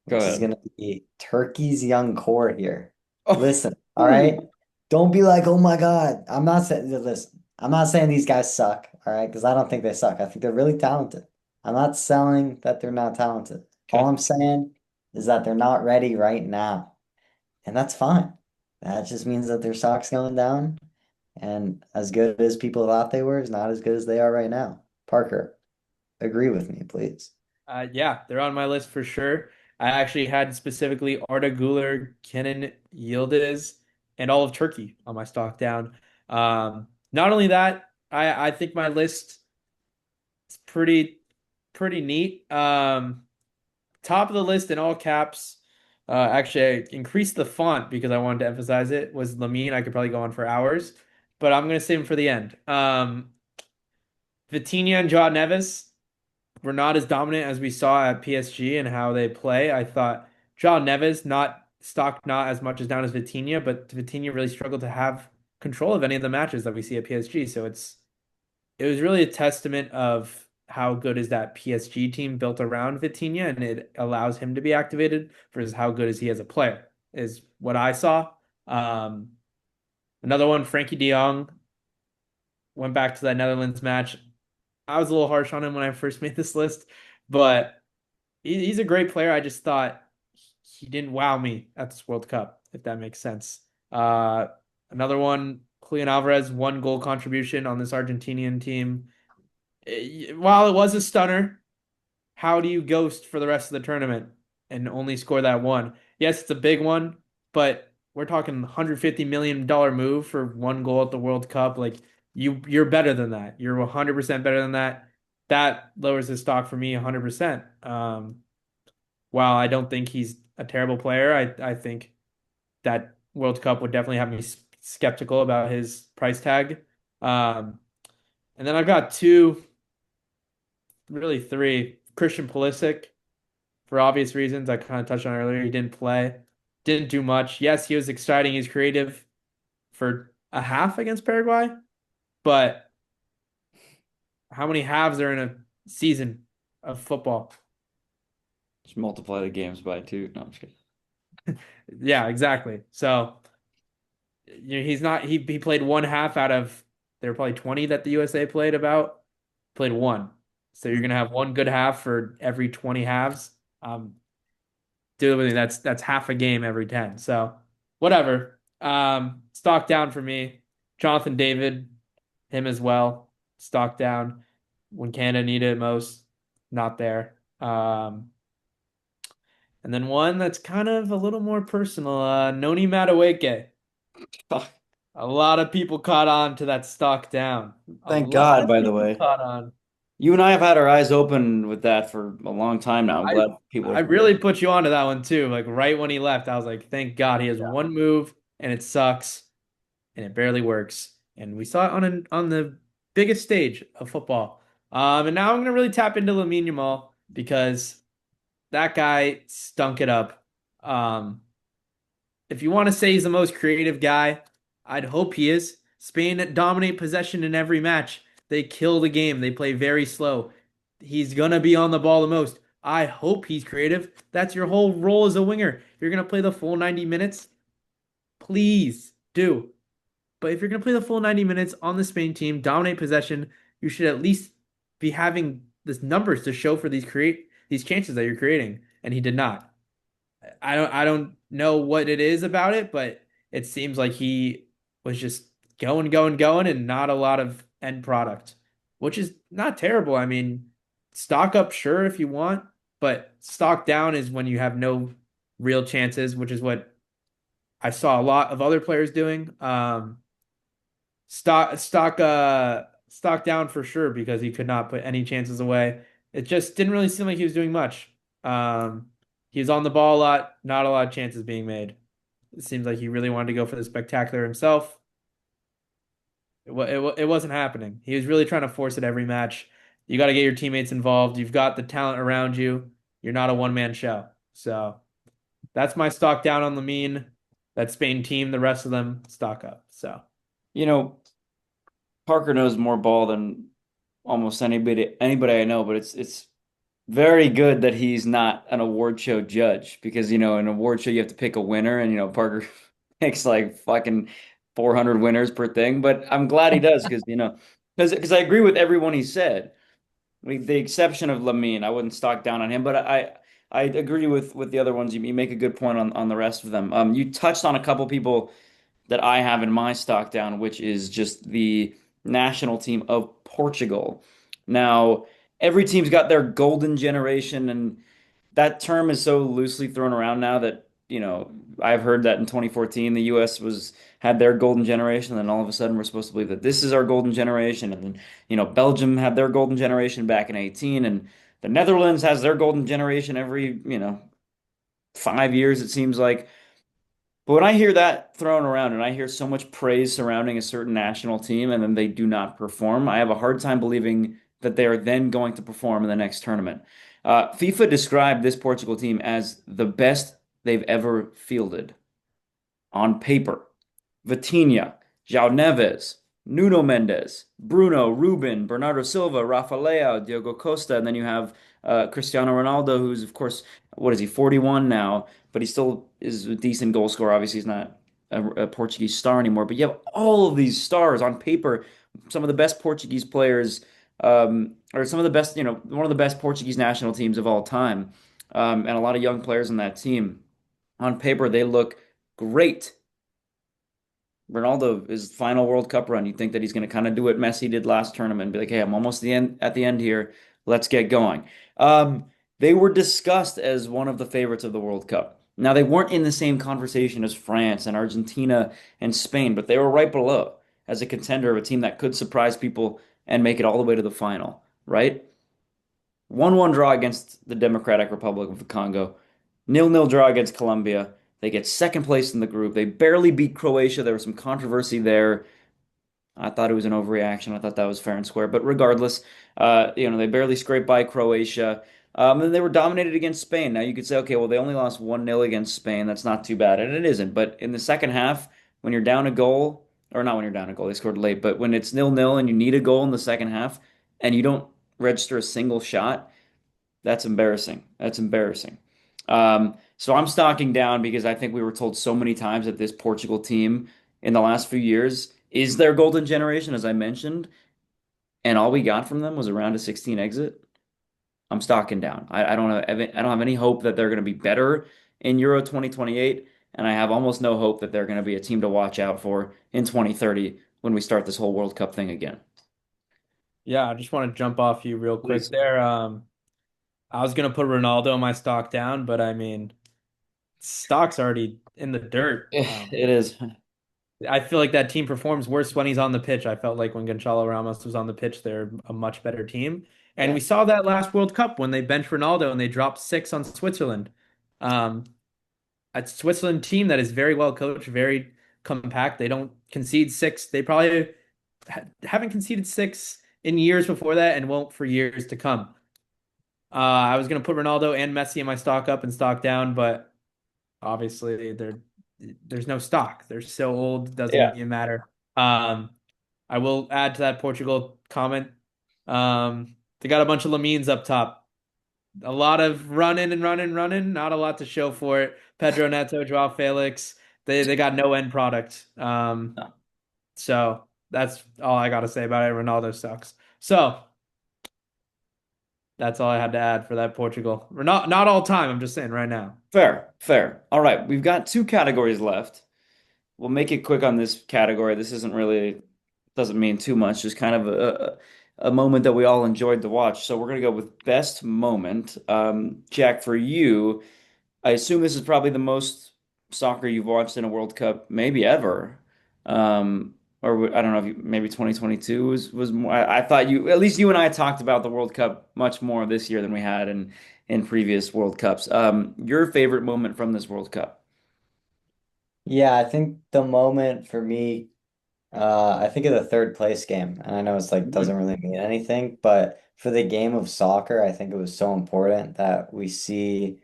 Go which is ahead. gonna be Turkey's young core here. Oh, Listen, all right? ooh. Don't be like, oh my God. I'm not saying these guys suck, all right? Because I don't think they suck. I think they're really talented. I'm not selling that they're not talented. All Okay. I'm saying is that they're not ready right now. And that's fine. That just means that their stock's going down. And as good as people thought they were is not as good as they are right now. Parker, agree with me, please. Yeah, they're on my list for sure. I actually had specifically Arda Güler, Kenan Yildiz, and all of Turkey on my stock down. Not only that, I think my list is pretty neat. Top of the list in all caps. Actually, I increased the font because I wanted to emphasize it. Was Lamine. I could probably go on for hours, but I'm gonna save him for the end. Vitinha and Joao Neves were not as dominant as we saw at PSG and how they play. I thought Joao Neves not stocked not as much as down as Vitinha, but Vitinha really struggled to have control of any of the matches that we see at PSG. So it was really a testament of how good is that PSG team built around Vitinha, and it allows him to be activated versus how good is he as a player, is what I saw. Um, Another one, Frankie de Jong, went back to that Netherlands match. I was a little harsh on him when I first made this list, but he's a great player. I just thought he didn't wow me at this World Cup, if that makes sense. Uh, Another one, Julian Alvarez, 1 goal contribution on this Argentinian team. While it was a stunner, how do you ghost for the rest of the tournament and only score that one? Yes, it's a big one, but we're talking $150 million move for 1 goal at the World Cup. Like you're better than that. You're 100% better than that. That lowers the stock for me 100%. While I don't think he's a terrible player, I think that World Cup would definitely have me skeptical about his price tag. Um, and then I've got two, really three. Christian Pulisic, for obvious reasons. I kind of touched on earlier. He didn't play, didn't do much. Yes, he was exciting. He's creative for a half against Paraguay, but How many halves are in a season of football? Just multiply the games by two. No, I'm just kidding. Yeah, exactly. So he's not he played one half out of there were probably 20 that the USA played about. Played one. So you're gonna have one good half for every 20 halves. Um, dude, with me, that's half a game every 10. So whatever. Stock down for me. Jonathan David, him as well. Stock down when Canada needed it most. Not there. And then one that's kind of a little more personal, Noni Madueke. A lot of people caught on to that stock down. A Thank lot God, of by the people way. caught on. You and I have had our eyes open with that for a long time now. I'm I glad people I are. really put you onto that one too. Like right when he left, I was like, thank God he has Yeah. one move and it sucks and it barely works. And we saw it on the biggest stage of football. And now I'm gonna really tap into Lamine Yamal because that guy stunk it up. Um, if you want to say he's the most creative guy, I'd hope he is. Spain dominate possession in every match. They kill the game. They play very slow. He's gonna be on the ball the most. I hope he's creative. That's your whole role as a winger. You're gonna play the full 90 minutes. Please do. But if you're gonna play the full 90 minutes on the Spain team, dominate possession, you should at least be having this numbers to show for these chances that you're creating. And he did not. I don't know what it is about it, but it seems like he was just going, going, going, and not a lot of end product, which is not terrible. I mean, stock up, sure, if you want, but stock down is when you have no real chances, which is what I saw a lot of other players doing. Stock down for sure because he could not put any chances away. It just didn't really seem like he was doing much. Um, he was on the ball a lot, not a lot of chances being made. It seems like he really wanted to go for the spectacular himself. It wasn't happening. He was really trying to force it every match. You got to get your teammates involved. You've got the talent around you. You're not a one-man show. So that's my stock down on Lamine. That Spain team, the rest of them stock up. So You know, Parker knows more ball than almost anybody I know, but it's very good that he's not an award show judge because an award show you have to pick a winner and Parker picks like fucking 400 winners per thing, but I'm glad he does because because I agree with everyone he said. With the exception of Lamine, I wouldn't stock down on him, but I agree with the other ones. You make a good point on the rest of them. You touched on a couple people that I have in my stock down, which is just the national team of Portugal. Now, every team's got their golden generation, and that term is so loosely thrown around now that, I've heard that in 2014 the US was had their golden generation, and then all of a sudden we're supposed to believe that this is our golden generation, and then, Belgium had their golden generation back in 18, and the Netherlands has their golden generation every, 5 years, it seems like. But when I hear that thrown around and I hear so much praise surrounding a certain national team and then they do not perform, I have a hard time believing that they are then going to perform in the next tournament. FIFA described this Portugal team as the best they've ever fielded on paper. Vitinha, João Neves, Nuno Mendes, Bruno, Ruben, Bernardo Silva, Rafa Leao, Diogo Costa, and then you have Cristiano Ronaldo, who's of course, what is he, 41 now, but he still is a decent goal scorer. Obviously, he's not a Portuguese star anymore, but you have all of these stars on paper, some of the best Portuguese players, or some of the best, one of the best Portuguese national teams of all time, and a lot of young players on that team. On paper, they look great. Ronaldo, his final World Cup run, you think that he's going to kind of do what Messi did last tournament, be like, "Hey, I'm almost at the end here. Let's get going." They were discussed as one of the favorites of the World Cup. Now they weren't in the same conversation as France and Argentina and Spain, but they were right below as a contender of a team that could surprise people and make it all the way to the final, right? 1-1 draw against the Democratic Republic of the Congo. 0-0 draw against Colombia. They get second place in the group. They barely beat Croatia. There was some controversy there. I thought it was an overreaction. I thought that was fair and square. But regardless, they barely scraped by Croatia. And they were dominated against Spain. Now you could say, okay, well, they only lost 1-0 against Spain. That's not too bad. And it isn't. But in the second half, when you're down a goal, or not when you're down a goal, they scored late, but when it's 0-0 and you need a goal in the second half, and you don't register a single shot, that's embarrassing. That's embarrassing. So I'm stocking down because I think we were told so many times that this Portugal team in the last few years is their golden generation, as I mentioned, and all we got from them was a round of 16 exit. I'm stocking down. I don't have any hope that they're going to be better in Euro 2028, and I have almost no hope that they're going to be a team to watch out for in 2030 when we start this whole World Cup thing again. Yeah, I just want to jump off you real quick Please. there. I was gonna put Ronaldo in my stock down, but I mean, stock's already in the dirt. It is. I feel like that team performs worse when he's on the pitch. I felt like when Gonçalo Ramos was on the pitch, they're a much better team. And Yeah. we saw that last World Cup when they benched Ronaldo and they dropped six on Switzerland. Um, a Switzerland team that is very well coached, very compact. They don't concede six. They probably haven't conceded six in years before that and won't for years to come. I was gonna put Ronaldo and Messi in my stock up and stock down, but obviously there's no stock. They're so old, doesn't Yeah. even matter. I will add to that Portugal comment. They got a bunch of Lamines up top. A lot of running and running, running. Not a lot to show for it. Pedro Neto, Joao Felix. They got no end product. So that's all I got to say about it. Ronaldo sucks. So that's all I had to add for that Portugal. We're not all time. I'm just saying right now. Fair, fair. All right, we've got two categories left. We'll make it quick on this category. This isn't really doesn't mean too much, just kind of a moment that we all enjoyed to watch. So we're gonna go with best moment. Jack, for you, I assume this is probably the most soccer you've watched in a World Cup, maybe ever. I don't know if maybe 2022 was more. I thought you at least you and I talked about the World Cup much more this year than we had in previous World Cups. Your favorite moment from this World Cup? Yeah, I think the moment for me, I think of the third place game, and I know it's like Mhm. doesn't really mean anything, but for the game of soccer, I think it was so important that we see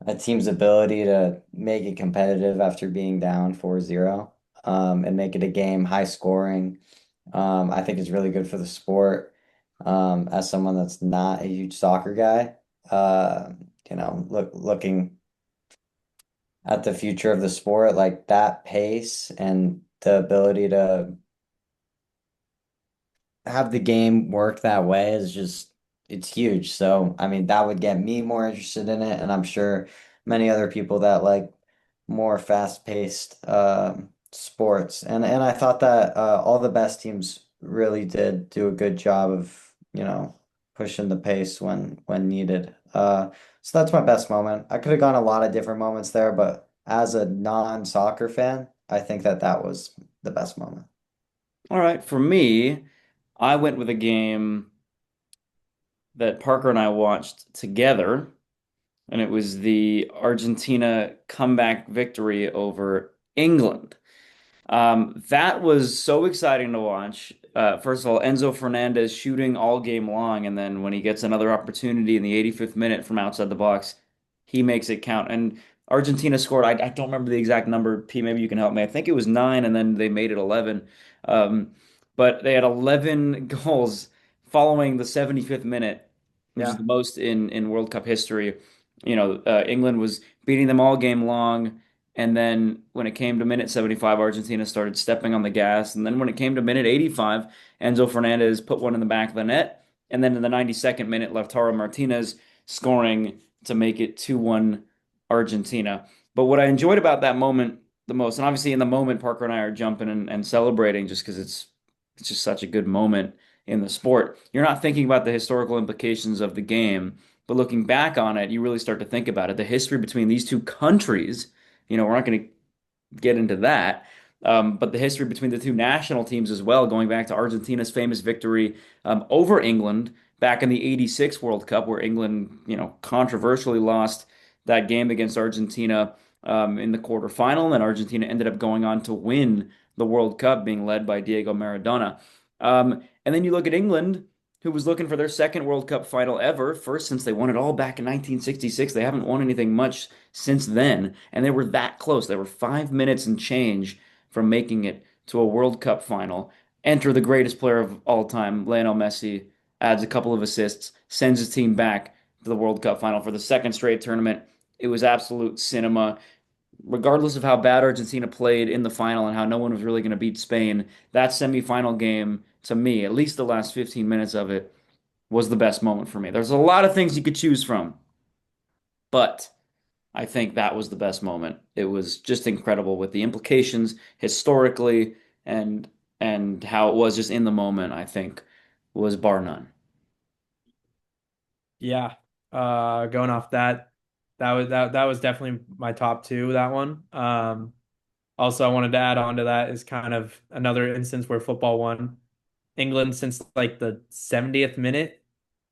a team's ability to make it competitive after being down 4-0, and make it a game high scoring. I think it's really good for the sport. As someone that's not a huge soccer guy, uh, looking at the future of the sport, like that pace and the ability to have the game work that way is just it's huge. So, I mean, that would get me more interested in it, and I'm sure many other people that like more fast-paced sports. And I thought that all the best teams really did do a good job of, pushing the pace when needed. So that's my best moment. I could have gone a lot of different moments there, but as a non-soccer fan, I think that that was the best moment. All right, for me, I went with a game that Parker and I watched together, and it was the Argentina comeback victory over England. That was so exciting to watch. First of all, Enzo Fernandez shooting all game long, and then when he gets another opportunity in the 85th minute from outside the box, he makes it count. And Argentina scored. I don't remember the exact number. P, maybe you can help me. I think it was nine, and then they made it 11. Um, but they had 11 goals following the 75th minute, which is Yeah. the most in World Cup history. England was beating them all game long. And then when it came to minute 75, Argentina started stepping on the gas. And then when it came to minute 85, Enzo Fernandez put one in the back of the net. And then in the 92nd minute, Lautaro Martinez scoring to make it 2-1 Argentina. But what I enjoyed about that moment the most, and obviously in the moment, Parker and I are jumping and celebrating just because it's just such a good moment in the sport. You're not thinking about the historical implications of the game, but looking back on it, you really start to think about it. The history between these two countries, we're not going to get into that. But the history between the two national teams as well, going back to Argentina's famous victory over England back in the '86 World Cup, where England, controversially lost that game against Argentina in the quarterfinal, and Argentina ended up going on to win the World Cup, being led by Diego Maradona. And then you look at England, who was looking for their second World Cup final ever, first since they won it all back in 1966. They haven't won anything much since then, and they were that close. They were 5 minutes and change from making it to a World Cup final. Enter the greatest player of all time, Lionel Messi. adds a couple of assists, sends his team back to the World Cup final for the second straight tournament. It was absolute cinema. Regardless of how bad Argentina played in the final and how no one was really going to beat Spain, that semifinal game, to me, at least the last 15 minutes of it, was the best moment for me. There's a lot of things you could choose from, but I think that was the best moment. It was just incredible with the implications historically and and how it was just in the moment, I think was bar none. Yeah. Going off that, that was definitely my top two, that one. Also, I wanted to add on to that is kind of another instance where football won. England since like the 70th minute.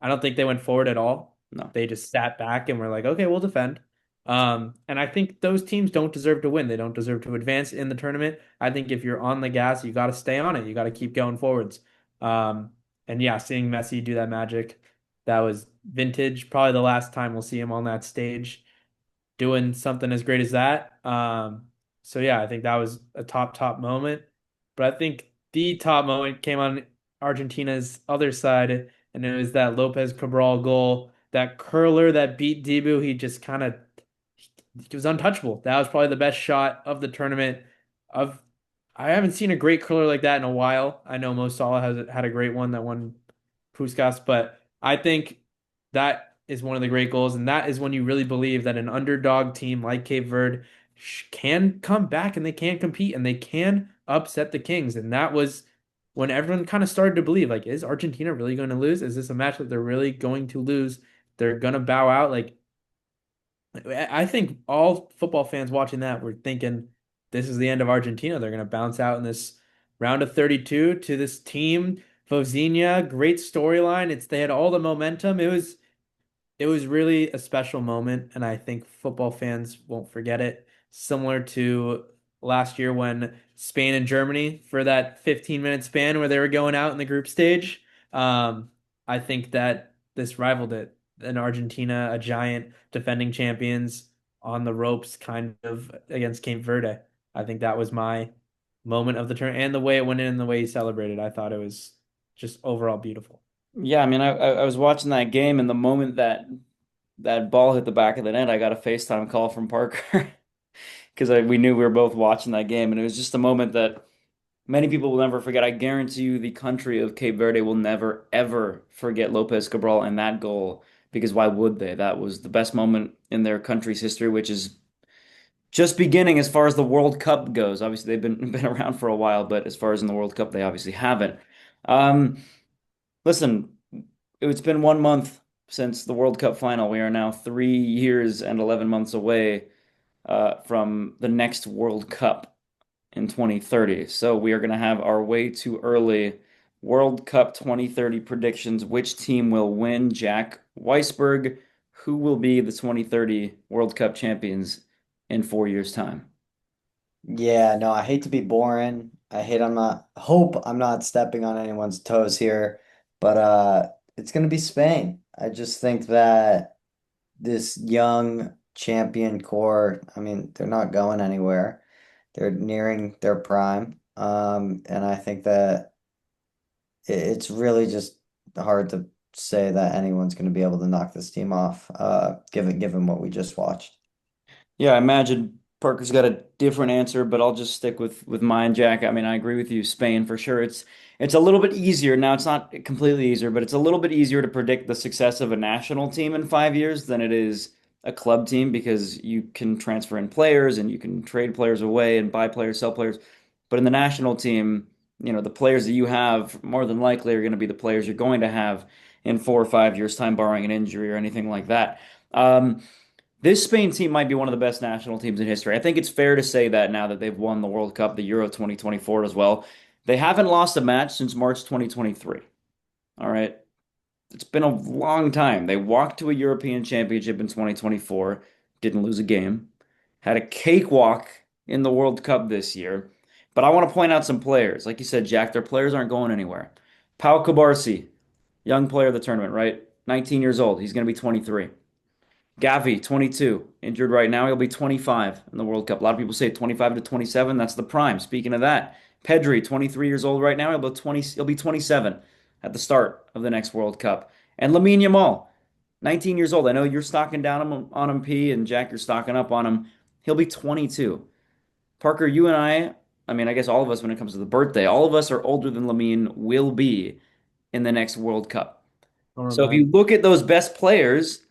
I don't think they went forward at all. No. They just sat back and were like, okay, we'll defend. And I think those teams don't deserve to win. They don't deserve to advance in the tournament. I think if you're on the gas, you got to stay on it. You got to keep going forwards. Um, and yeah, seeing Messi do that magic, that was vintage. Probably the last time we'll see him on that stage doing something as great as that. So yeah, I think that was a top moment. But I think the top moment came on Argentina's other side, and it was that Lopez Cabral goal, that curler that beat Dibu. He just kind of he was untouchable. That was probably the best shot of the tournament. Of I haven't seen a great curler like that in a while. I know Mo Salah has had a great one that won Puskas, but I think that is one of the great goals, and that is when you really believe that an underdog team like Cape Verde can come back and they can compete and they can upset the Kings. And that was when everyone kind of started to believe, like, is Argentina really going to lose? Is this a match that they're really going to lose? They're going to bow out. Like, I think all football fans watching that were thinking this is the end of Argentina. They're going to bounce out in this round of 32 to this team. Vozinha, great storyline. They had all the momentum. It was really a special moment, and I think football fans won't forget it. Similar to last year when Spain and Germany, for that 15-minute span where they were going out in the group stage, I think that this rivaled it. And Argentina, a giant defending champions on the ropes, kind of against Cape Verde. I think that was my moment of the turn, and the way it went in and the way he celebrated. I thought it was just overall beautiful. Yeah, I mean, I was watching that game, and the moment that ball hit the back of the net, I got a FaceTime call from Parker because we knew we were both watching that game, and it was just a moment that many people will never forget. I guarantee you, the country of Cape Verde will never ever forget Lopez Cabral and that goal because why would they? That was the best moment in their country's history, which is just beginning as far as the World Cup goes. Obviously, they've been around for a while, but as far as in the World Cup, they obviously haven't. Um, Listen, it's been 1 month since the World Cup final. We are now 3 years and 11 months away from the next World Cup in 2030. So we are going to have our way too early World Cup 2030 predictions. Which team will win? Jack Weisberg, who will be the 2030 World Cup champions in 4 years' time? Yeah, no, I hate to be boring. Hope I'm not stepping on anyone's toes here, but it's gonna be Spain. I just think that this young champion core, I mean, they're not going anywhere. They're nearing their prime. And I think that it's really just hard to say that anyone's gonna be able to knock this team off, given what we just watched. Yeah, I imagine Parker's got a different answer, but I'll just stick with mine, Jack. I mean, I agree with you, Spain for sure. It's a little bit easier. Now, it's not completely easier, but it's a little bit easier to predict the success of a national team in 5 years than it is a club team because you can transfer in players and you can trade players away and buy players, sell players. But in the national team, the players that you have more than likely are going to be the players you're going to have in 4 or 5 years' time, barring an injury or anything like that. This Spain team might be one of the best national teams in history. I think it's fair to say that now that they've won the World Cup, the Euro 2024 as well. They haven't lost a match since March 2023. All right. It's been a long time. They walked to a European Championship in 2024, didn't lose a game, had a cakewalk in the World Cup this year. But I want to point out some players. Like you said, Jack, their players aren't going anywhere. Pau Cubarsí, young player of the tournament, right? 19 years old. He's going to be 23. Gavi, 22, injured right now. He'll be 25 in the World Cup. A lot of people say 25 to 27. That's the prime. Speaking of that, Pedri, 23 years old right now. He'll be 27. at the start of the next World Cup. And Lamine Yamal, 19 years old. I know you're stocking down on him, P, and Jack, you're stocking up on him. He'll be 22. Parker, you and I mean, I guess all of us when it comes to the birthday, all of us are older than Lamine will be in the next World Cup. Or So if my you look at those best players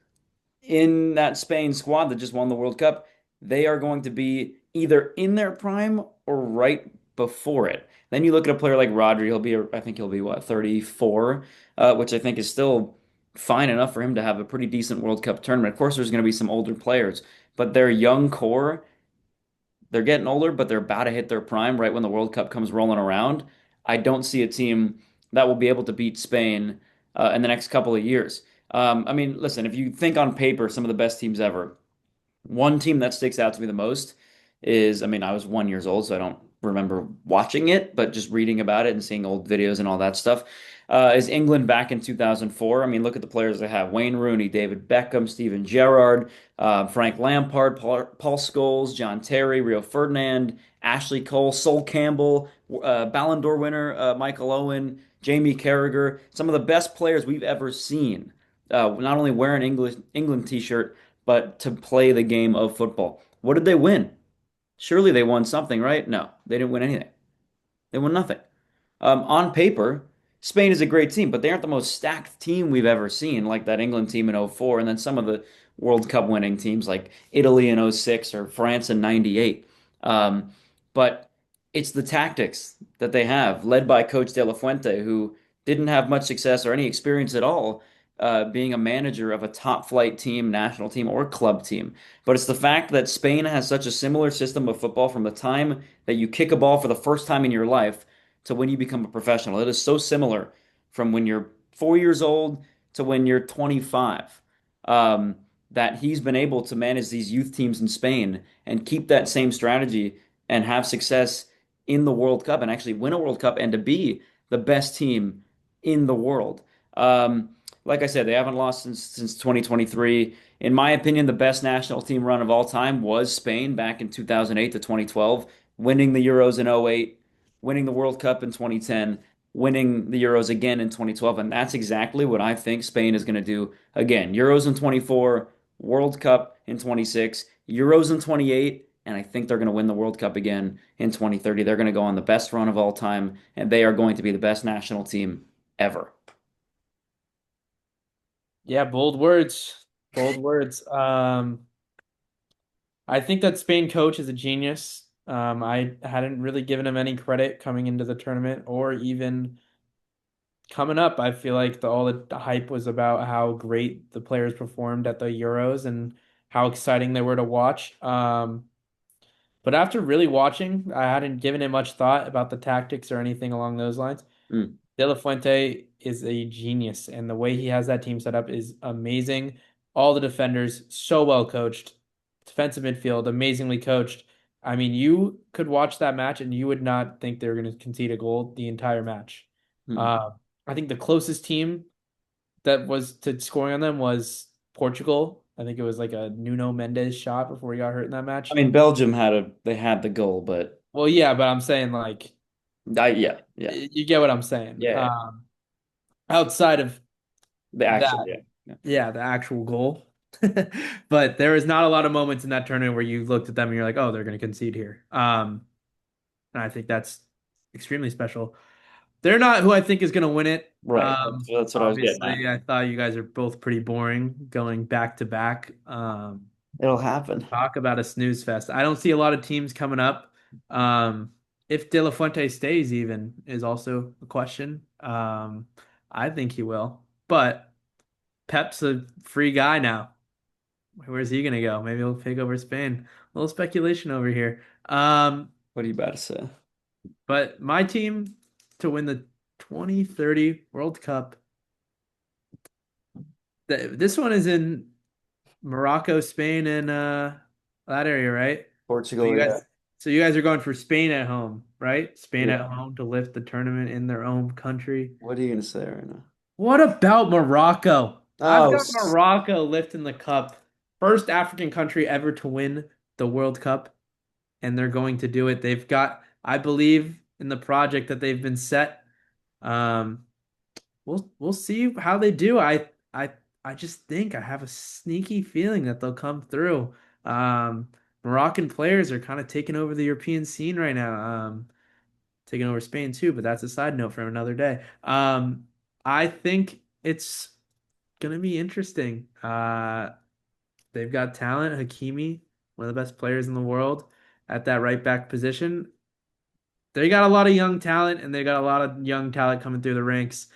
in that Spain squad that just won the World Cup, they are going to be either in their prime or right before it. Then you look at a player like Rodri, I think he'll be what, 34, which I think is still fine enough for him to have a pretty decent World Cup tournament. Of course, there's going to be some older players, but their young core, they're getting older, but they're about to hit their prime right when the World Cup comes rolling around. I don't see a team that will be able to beat Spain in the next couple of years. I mean, listen, if you think on paper, some of the best teams ever, one team that sticks out to me the most is, I mean, I was 1 years old, so I don't remember watching it, but just reading about it and seeing old videos and all that stuff. Is England back in 2004? I mean, look at the players they have: Wayne Rooney, David Beckham, Steven Gerrard, Frank Lampard, Paul Scholes, John Terry, Rio Ferdinand, Ashley Cole, Sol Campbell, Ballon d'Or winner Michael Owen, Jamie Carragher. Some of the best players we've ever seen. Not only wear an England t-shirt, but to play the game of football. What did they win? Surely they won something, right? No, they didn't win anything. They won nothing. On paper, Spain is a great team, but they aren't the most stacked team we've ever seen, like that England team in '04, and then some of the World Cup winning teams like Italy in '06 or France in '98. But it's the tactics that they have, led by Coach De La Fuente, who didn't have much success or any experience at all being a manager of a top flight team, national team, or club team. But it's the fact that Spain has such a similar system of football from the time that you kick a ball for the first time in your life to when you become a professional. It is so similar from when you're 4 years old to when you're 25. Um, that he's been able to manage these youth teams in Spain and keep that same strategy and have success in the World Cup and actually win a World Cup and to be the best team in the world. Um, like I said, they haven't lost since 2023. In my opinion, the best national team run of all time was Spain back in 2008 to 2012, winning the Euros in '08, winning the World Cup in 2010, winning the Euros again in 2012. And that's exactly what I think Spain is going to do again. Euros in 24, World Cup in 26, Euros in 28, and I think they're going to win the World Cup again in 2030. They're going to go on the best run of all time, and they are going to be the best national team ever. Yeah, bold words. Bold words. I think that Spain coach is a genius. I hadn't really given him any credit coming into the tournament or even coming up. I feel like all the hype was about how great the players performed at the Euros and how exciting they were to watch. But after really watching, I hadn't given it much thought about the tactics or anything along those lines. Mm. De La Fuente is a genius, and the way he has that team set up is amazing. All the defenders so well coached, defensive midfield amazingly coached. I mean, you could watch that match and you would not think they were going to concede a goal the entire match. Mm. Uh, I think the closest team that was to scoring on them was Portugal. I think it was like a Nuno Mendes shot before he got hurt in that I match. mean, Belgium they had the goal, but Well, yeah, but I'm saying like yeah, yeah, you get what I'm saying. yeah, yeah. Outside of The actual, that, yeah, yeah. yeah, the actual goal. But there is not a lot of moments in that tournament where you looked at them and you're like, oh, they're going to concede here. And I think that's extremely special. They're not who I think is going to win it. Right. That's what I was getting at. Obviously, I thought you guys are both pretty boring going back to back. It'll happen. Talk about a snooze fest. I don't see a lot of teams coming up. Um, if De La Fuente stays, even is also a question. I think he will, but Pep's a free guy now. Where's he gonna go? Maybe he'll take over Spain. A little speculation over here. What are you about to say? But my team to win the 2030 World Cup. This one is in Morocco, Spain, and that area, right? So Portugal, you yeah. guys, so you guys are going for Spain at home, right? Spain at Yeah. home to lift the tournament in their own country. What are you gonna say right now? What about Morocco? I've Oh, got Morocco lifting the cup. First African country ever to win the World Cup, and they're going to do it. I believe in the project that they've been set. Um, we'll see how they do. I just think I have a sneaky feeling that they'll come through. Um, Moroccan players are kind of taking over the European scene right now. Taking over Spain too, but that's a side note for another day. I think it's gonna be interesting. They've got talent. Hakimi, one of the best players in the world at that right back position. They got a lot of young talent, and they got a lot of young talent coming through the ranks.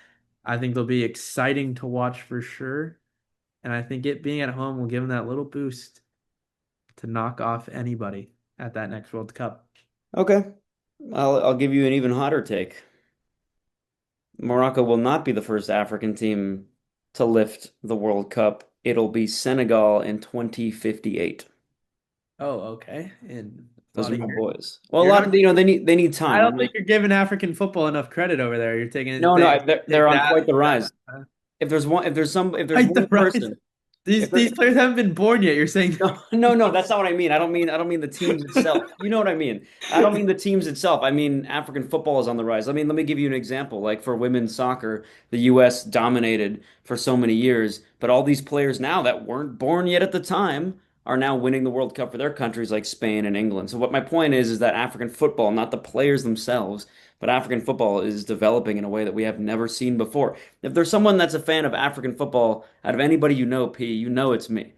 I think they'll be exciting to watch for sure. And I think it being at home will give them that little boost to knock off anybody at that next World Cup. Okay. I'll give you an even hotter take. Morocco will not be the first African team to lift the World Cup. It'll be Senegal in 2058. Oh, okay. And a Those lot are of my your, boys. Well, a you're lot not. of they need I time. don't think you're giving African football enough credit over there. You're taking it. No, no, They they're take on that. quite the rise. If there's Quite the one prize. person, if These there, players haven't been born yet. You're saying no, no, no, that's not what I mean. I don't mean the teams itself. You know what I mean? I don't mean the teams itself. I mean African football is on the rise. I mean, let me give you an example. Like for women's soccer, the US dominated for so many years, but all these players now that weren't born yet at the time are now winning the World Cup for their countries like Spain and England. So what my point is that African football, not the players themselves, but African football is developing in a way that we have never seen before. If there's someone that's a fan of African football out of anybody you know, P, you know it's me.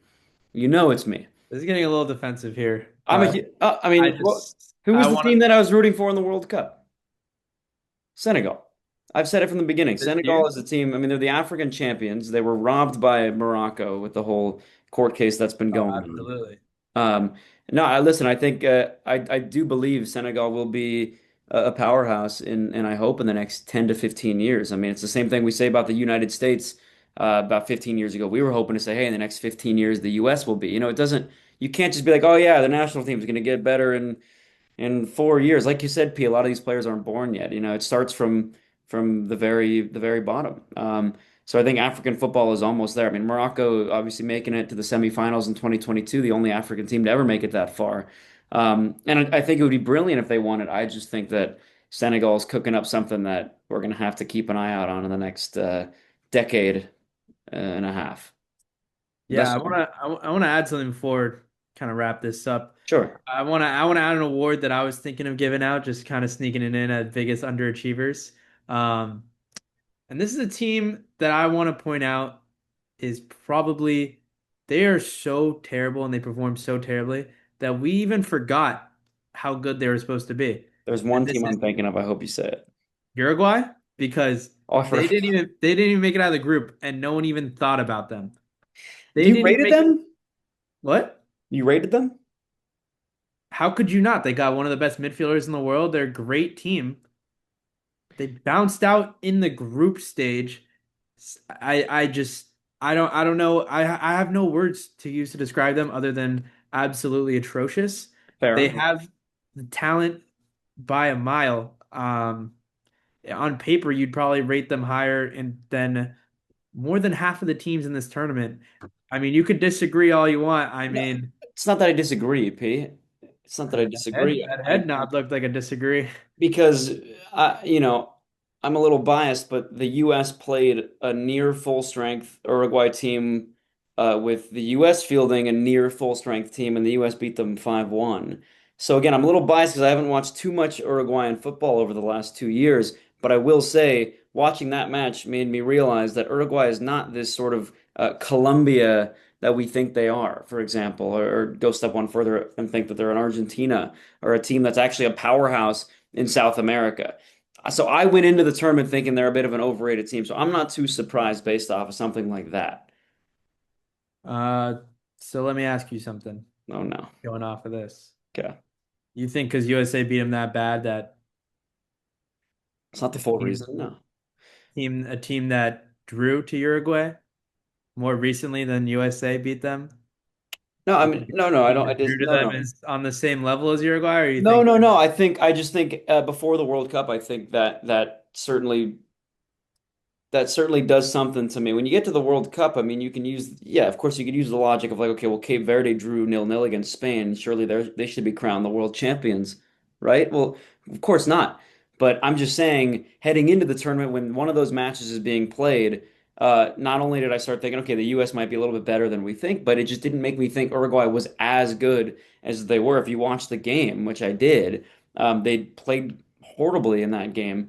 You know it's me. this is getting a little defensive here, I'm a. but I I mean, just who I was the want team to that I was rooting for in the World Cup? Senegal. I've said it from the beginning. this Senegal year. is a team. I mean, they're the African champions. They were robbed by Morocco with the whole court case that's been Oh, going on. absolutely. Um, no, listen. I think I do believe Senegal will be a powerhouse and I hope in the next 10 to 15 years. I mean, it's the same thing we say about the United States about 15 years ago. We were hoping to say, hey, in the next 15 years, the U.S. will be. It doesn't. You can't just be like, oh yeah, the national team is going to get better in 4 years. Like you said, P, a lot of these players aren't born yet. It starts from the very bottom. So I think African football is almost there. I mean, Morocco obviously making it to the semifinals in 2022, the only African team to ever make it that far. And I think it would be brilliant if they won it. I just think that Senegal is cooking up something that we're going to have to keep an eye out on in the next decade and a half. Yeah, That's I wanna add something before kind of wrap this up. sure. I wanna add an award that I was thinking of giving out, just kind of sneaking it in at biggest underachievers. Um, and this is a team that I want to point out is probably they are so terrible and they perform so terribly that we even forgot how good they were supposed to be. There's And one this team is I'm thinking of. I hope you say it. Uruguay because Oh, I forgot. they didn't even make it out of the group and no one even thought about them. They You didn't even rated make them? what? You rated them? How could you not? They got one of the best midfielders in the world. They're a great team. They bounced out in the group stage. I just I don't know. I have no words to use to describe them other than absolutely atrocious. They Fair. have the talent by a mile. On paper, you'd probably rate them higher than more than half of the teams in this tournament. I mean, you could disagree all you want. I No, mean, it's not that I disagree, P. It's not that I disagree. that I head nod looked like a disagree. because I'm a little biased, but the U.S. played a near full strength Uruguay team with the U.S. fielding a near full strength team, and the U.S. beat them 5-1. So again, I'm a little biased because I haven't watched too much Uruguayan football over the last 2 years, but I will say watching that match made me realize that Uruguay is not this sort of Colombia that we think they are, for example, or go step one further and think that they're an Argentina or a team that's actually a powerhouse in South America. So I went into the tournament thinking they're a bit of an overrated team. So I'm not too surprised based off of something like that. Uh, so let me ask you something. Oh no. Going off of this, Okay. you think because USA beat them that bad that It's not the a full team reason. No. a team that drew to Uruguay more recently than USA beat them, No, I you mean, think no, no, a I team don't. I that drew just, to no, them no. is on the same level as Uruguay, or you No, think no, no. I just think before the World Cup, I think that certainly does something to me. When you get to the World Cup, I mean, yeah, of course, you could use the logic of like, okay, well, Cape Verde drew 0-0 against Spain. Surely they should be crowned the world champions, right? Well, of course not. But I'm just saying, heading into the tournament, when one of those matches is being played, not only did I start thinking, okay, the U.S. might be a little bit better than we think, but it just didn't make me think Uruguay was as good as they were. If you watch the game, which I did, they played horribly in that game.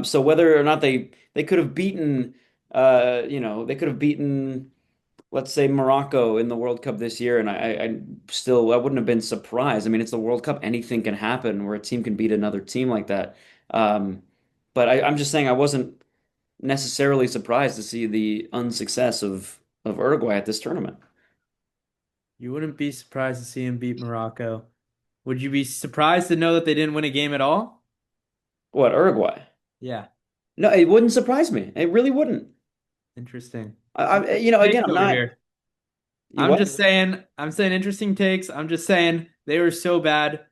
So whether or not they could have beaten, they could have beaten, let's say, Morocco in the World Cup this year, and I wouldn't have been surprised. I mean, it's the World Cup; anything can happen where a team can beat another team like that. Um, but I'm just saying I wasn't necessarily surprised to see the unsuccess of Uruguay at this tournament. You wouldn't be surprised to see him beat Morocco. Would you be surprised to know that they didn't win a game at all? What, Uruguay? Yeah, No, it wouldn't surprise me. It really wouldn't. interesting. Again, Takes I'm over not. here. You what? I'm saying interesting takes. I'm just saying they were so bad.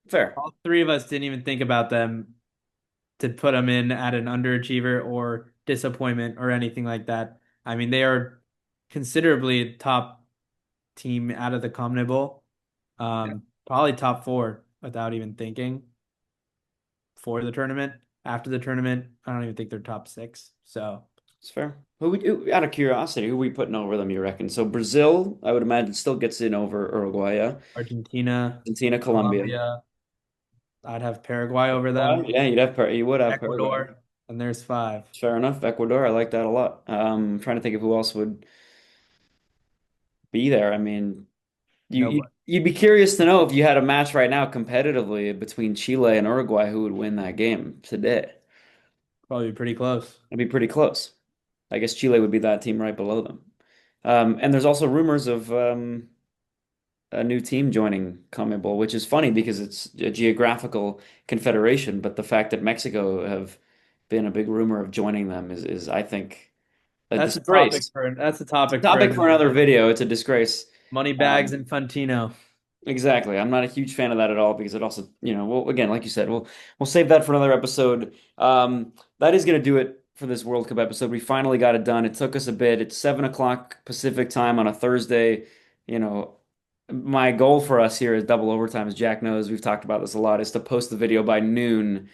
Fair. All three of us didn't even think about them to put them in at an underachiever or disappointment or anything like that. I mean, they are considerably top team out of the CONMEBOL. Probably top four without even thinking for the tournament. After the tournament, I don't even think they're top six. So It's fair. Out of curiosity, who we putting over them, you reckon? So Brazil, I would imagine, still gets in over Uruguay, yeah? Argentina, Argentina, Colombia. Colombia, I'd have Paraguay over them, Yeah, you would have Paraguay. Ecuador, and there's five. Fair enough. Ecuador, I like that a lot. Trying to think of who else would be there. I mean, Nobody. you'd be curious to know if you had a match right now competitively between Chile and Uruguay, who would win that game today. Probably pretty close. It'd be pretty close. I guess Chile would be that team right below them. And there's also rumors of a new team joining CONMEBOL, which is funny because it's a geographical confederation, but the fact that Mexico have been a big rumor of joining them is I think, a disgrace. That's a It's a topic for topic for another another day. video. It's a disgrace. Moneybags Um, and Fantino. exactly. I'm not a huge fan of that at all because it also, well, again, like you said, we'll save that for another episode. That is going to do it for this World Cup episode. We finally got it done. It took us a bit. It's 7 o'clock Pacific time on a Thursday. You know, my goal for us here is double overtime, as Jack knows. We've talked about this a lot, is to post the video by noon,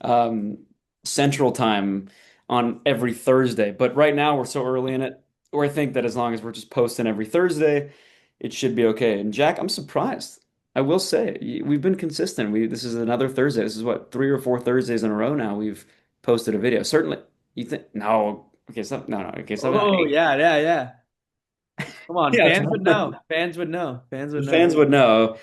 um, Central Time on every Thursday. But right now we're so early in it, or I think that as long as we're just posting every Thursday, it should be okay. And Jack, I'm surprised. I will say we've been consistent. This is another Thursday. This is what, 3 or 4 Thursdays in a row now we've posted a video. Certainly, you think no? Okay, stop. No, no. Okay, stop. Oh, yeah, yeah, yeah. Come on, Yeah, fans would know. Fans would know. Fans would the know. fans would know.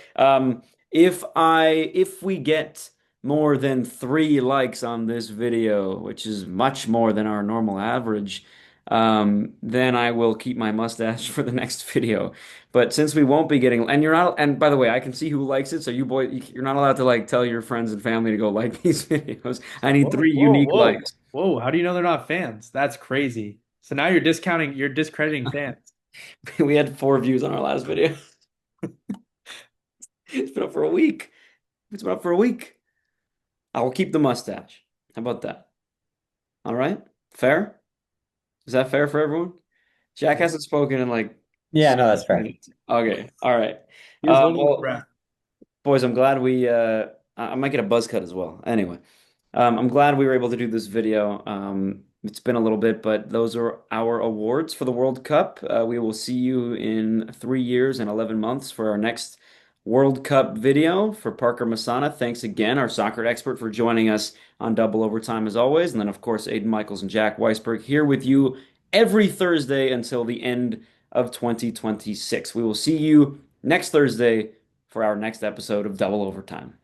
If we get more than 3 likes on this video, which is much more than our normal average, then I will keep my mustache for the next video. But since we won't be getting, and you're not, and by the way, I can see who likes it, so you're not allowed to like tell your friends and family to go like these videos. I need Whoa, three whoa, unique whoa. likes. Whoa, how do you know they're not fans? That's crazy. So now you're discrediting fans. We had 4 views on our last video. It's been up for a week. It's been up for a week. I will keep the mustache. How about that? All right? Fair? Is that fair for everyone? Jack Yeah. hasn't spoken in like Yeah, no, that's fair. 6 minutes. Okay. All right. He was holding his Well, breath. boys, I'm glad I might get a buzz cut as well. Anyway, I'm glad we were able to do this video. It's been a little bit, but those are our awards for the World Cup. We will see you in 3 years and 11 months for our next World Cup video. For Parker Masana, thanks again, our soccer expert, for joining us on Double Overtime as always. And then, of course, Aidan Michaels and Jack Weisberg here with you every Thursday until the end of 2026. We will see you next Thursday for our next episode of Double Overtime.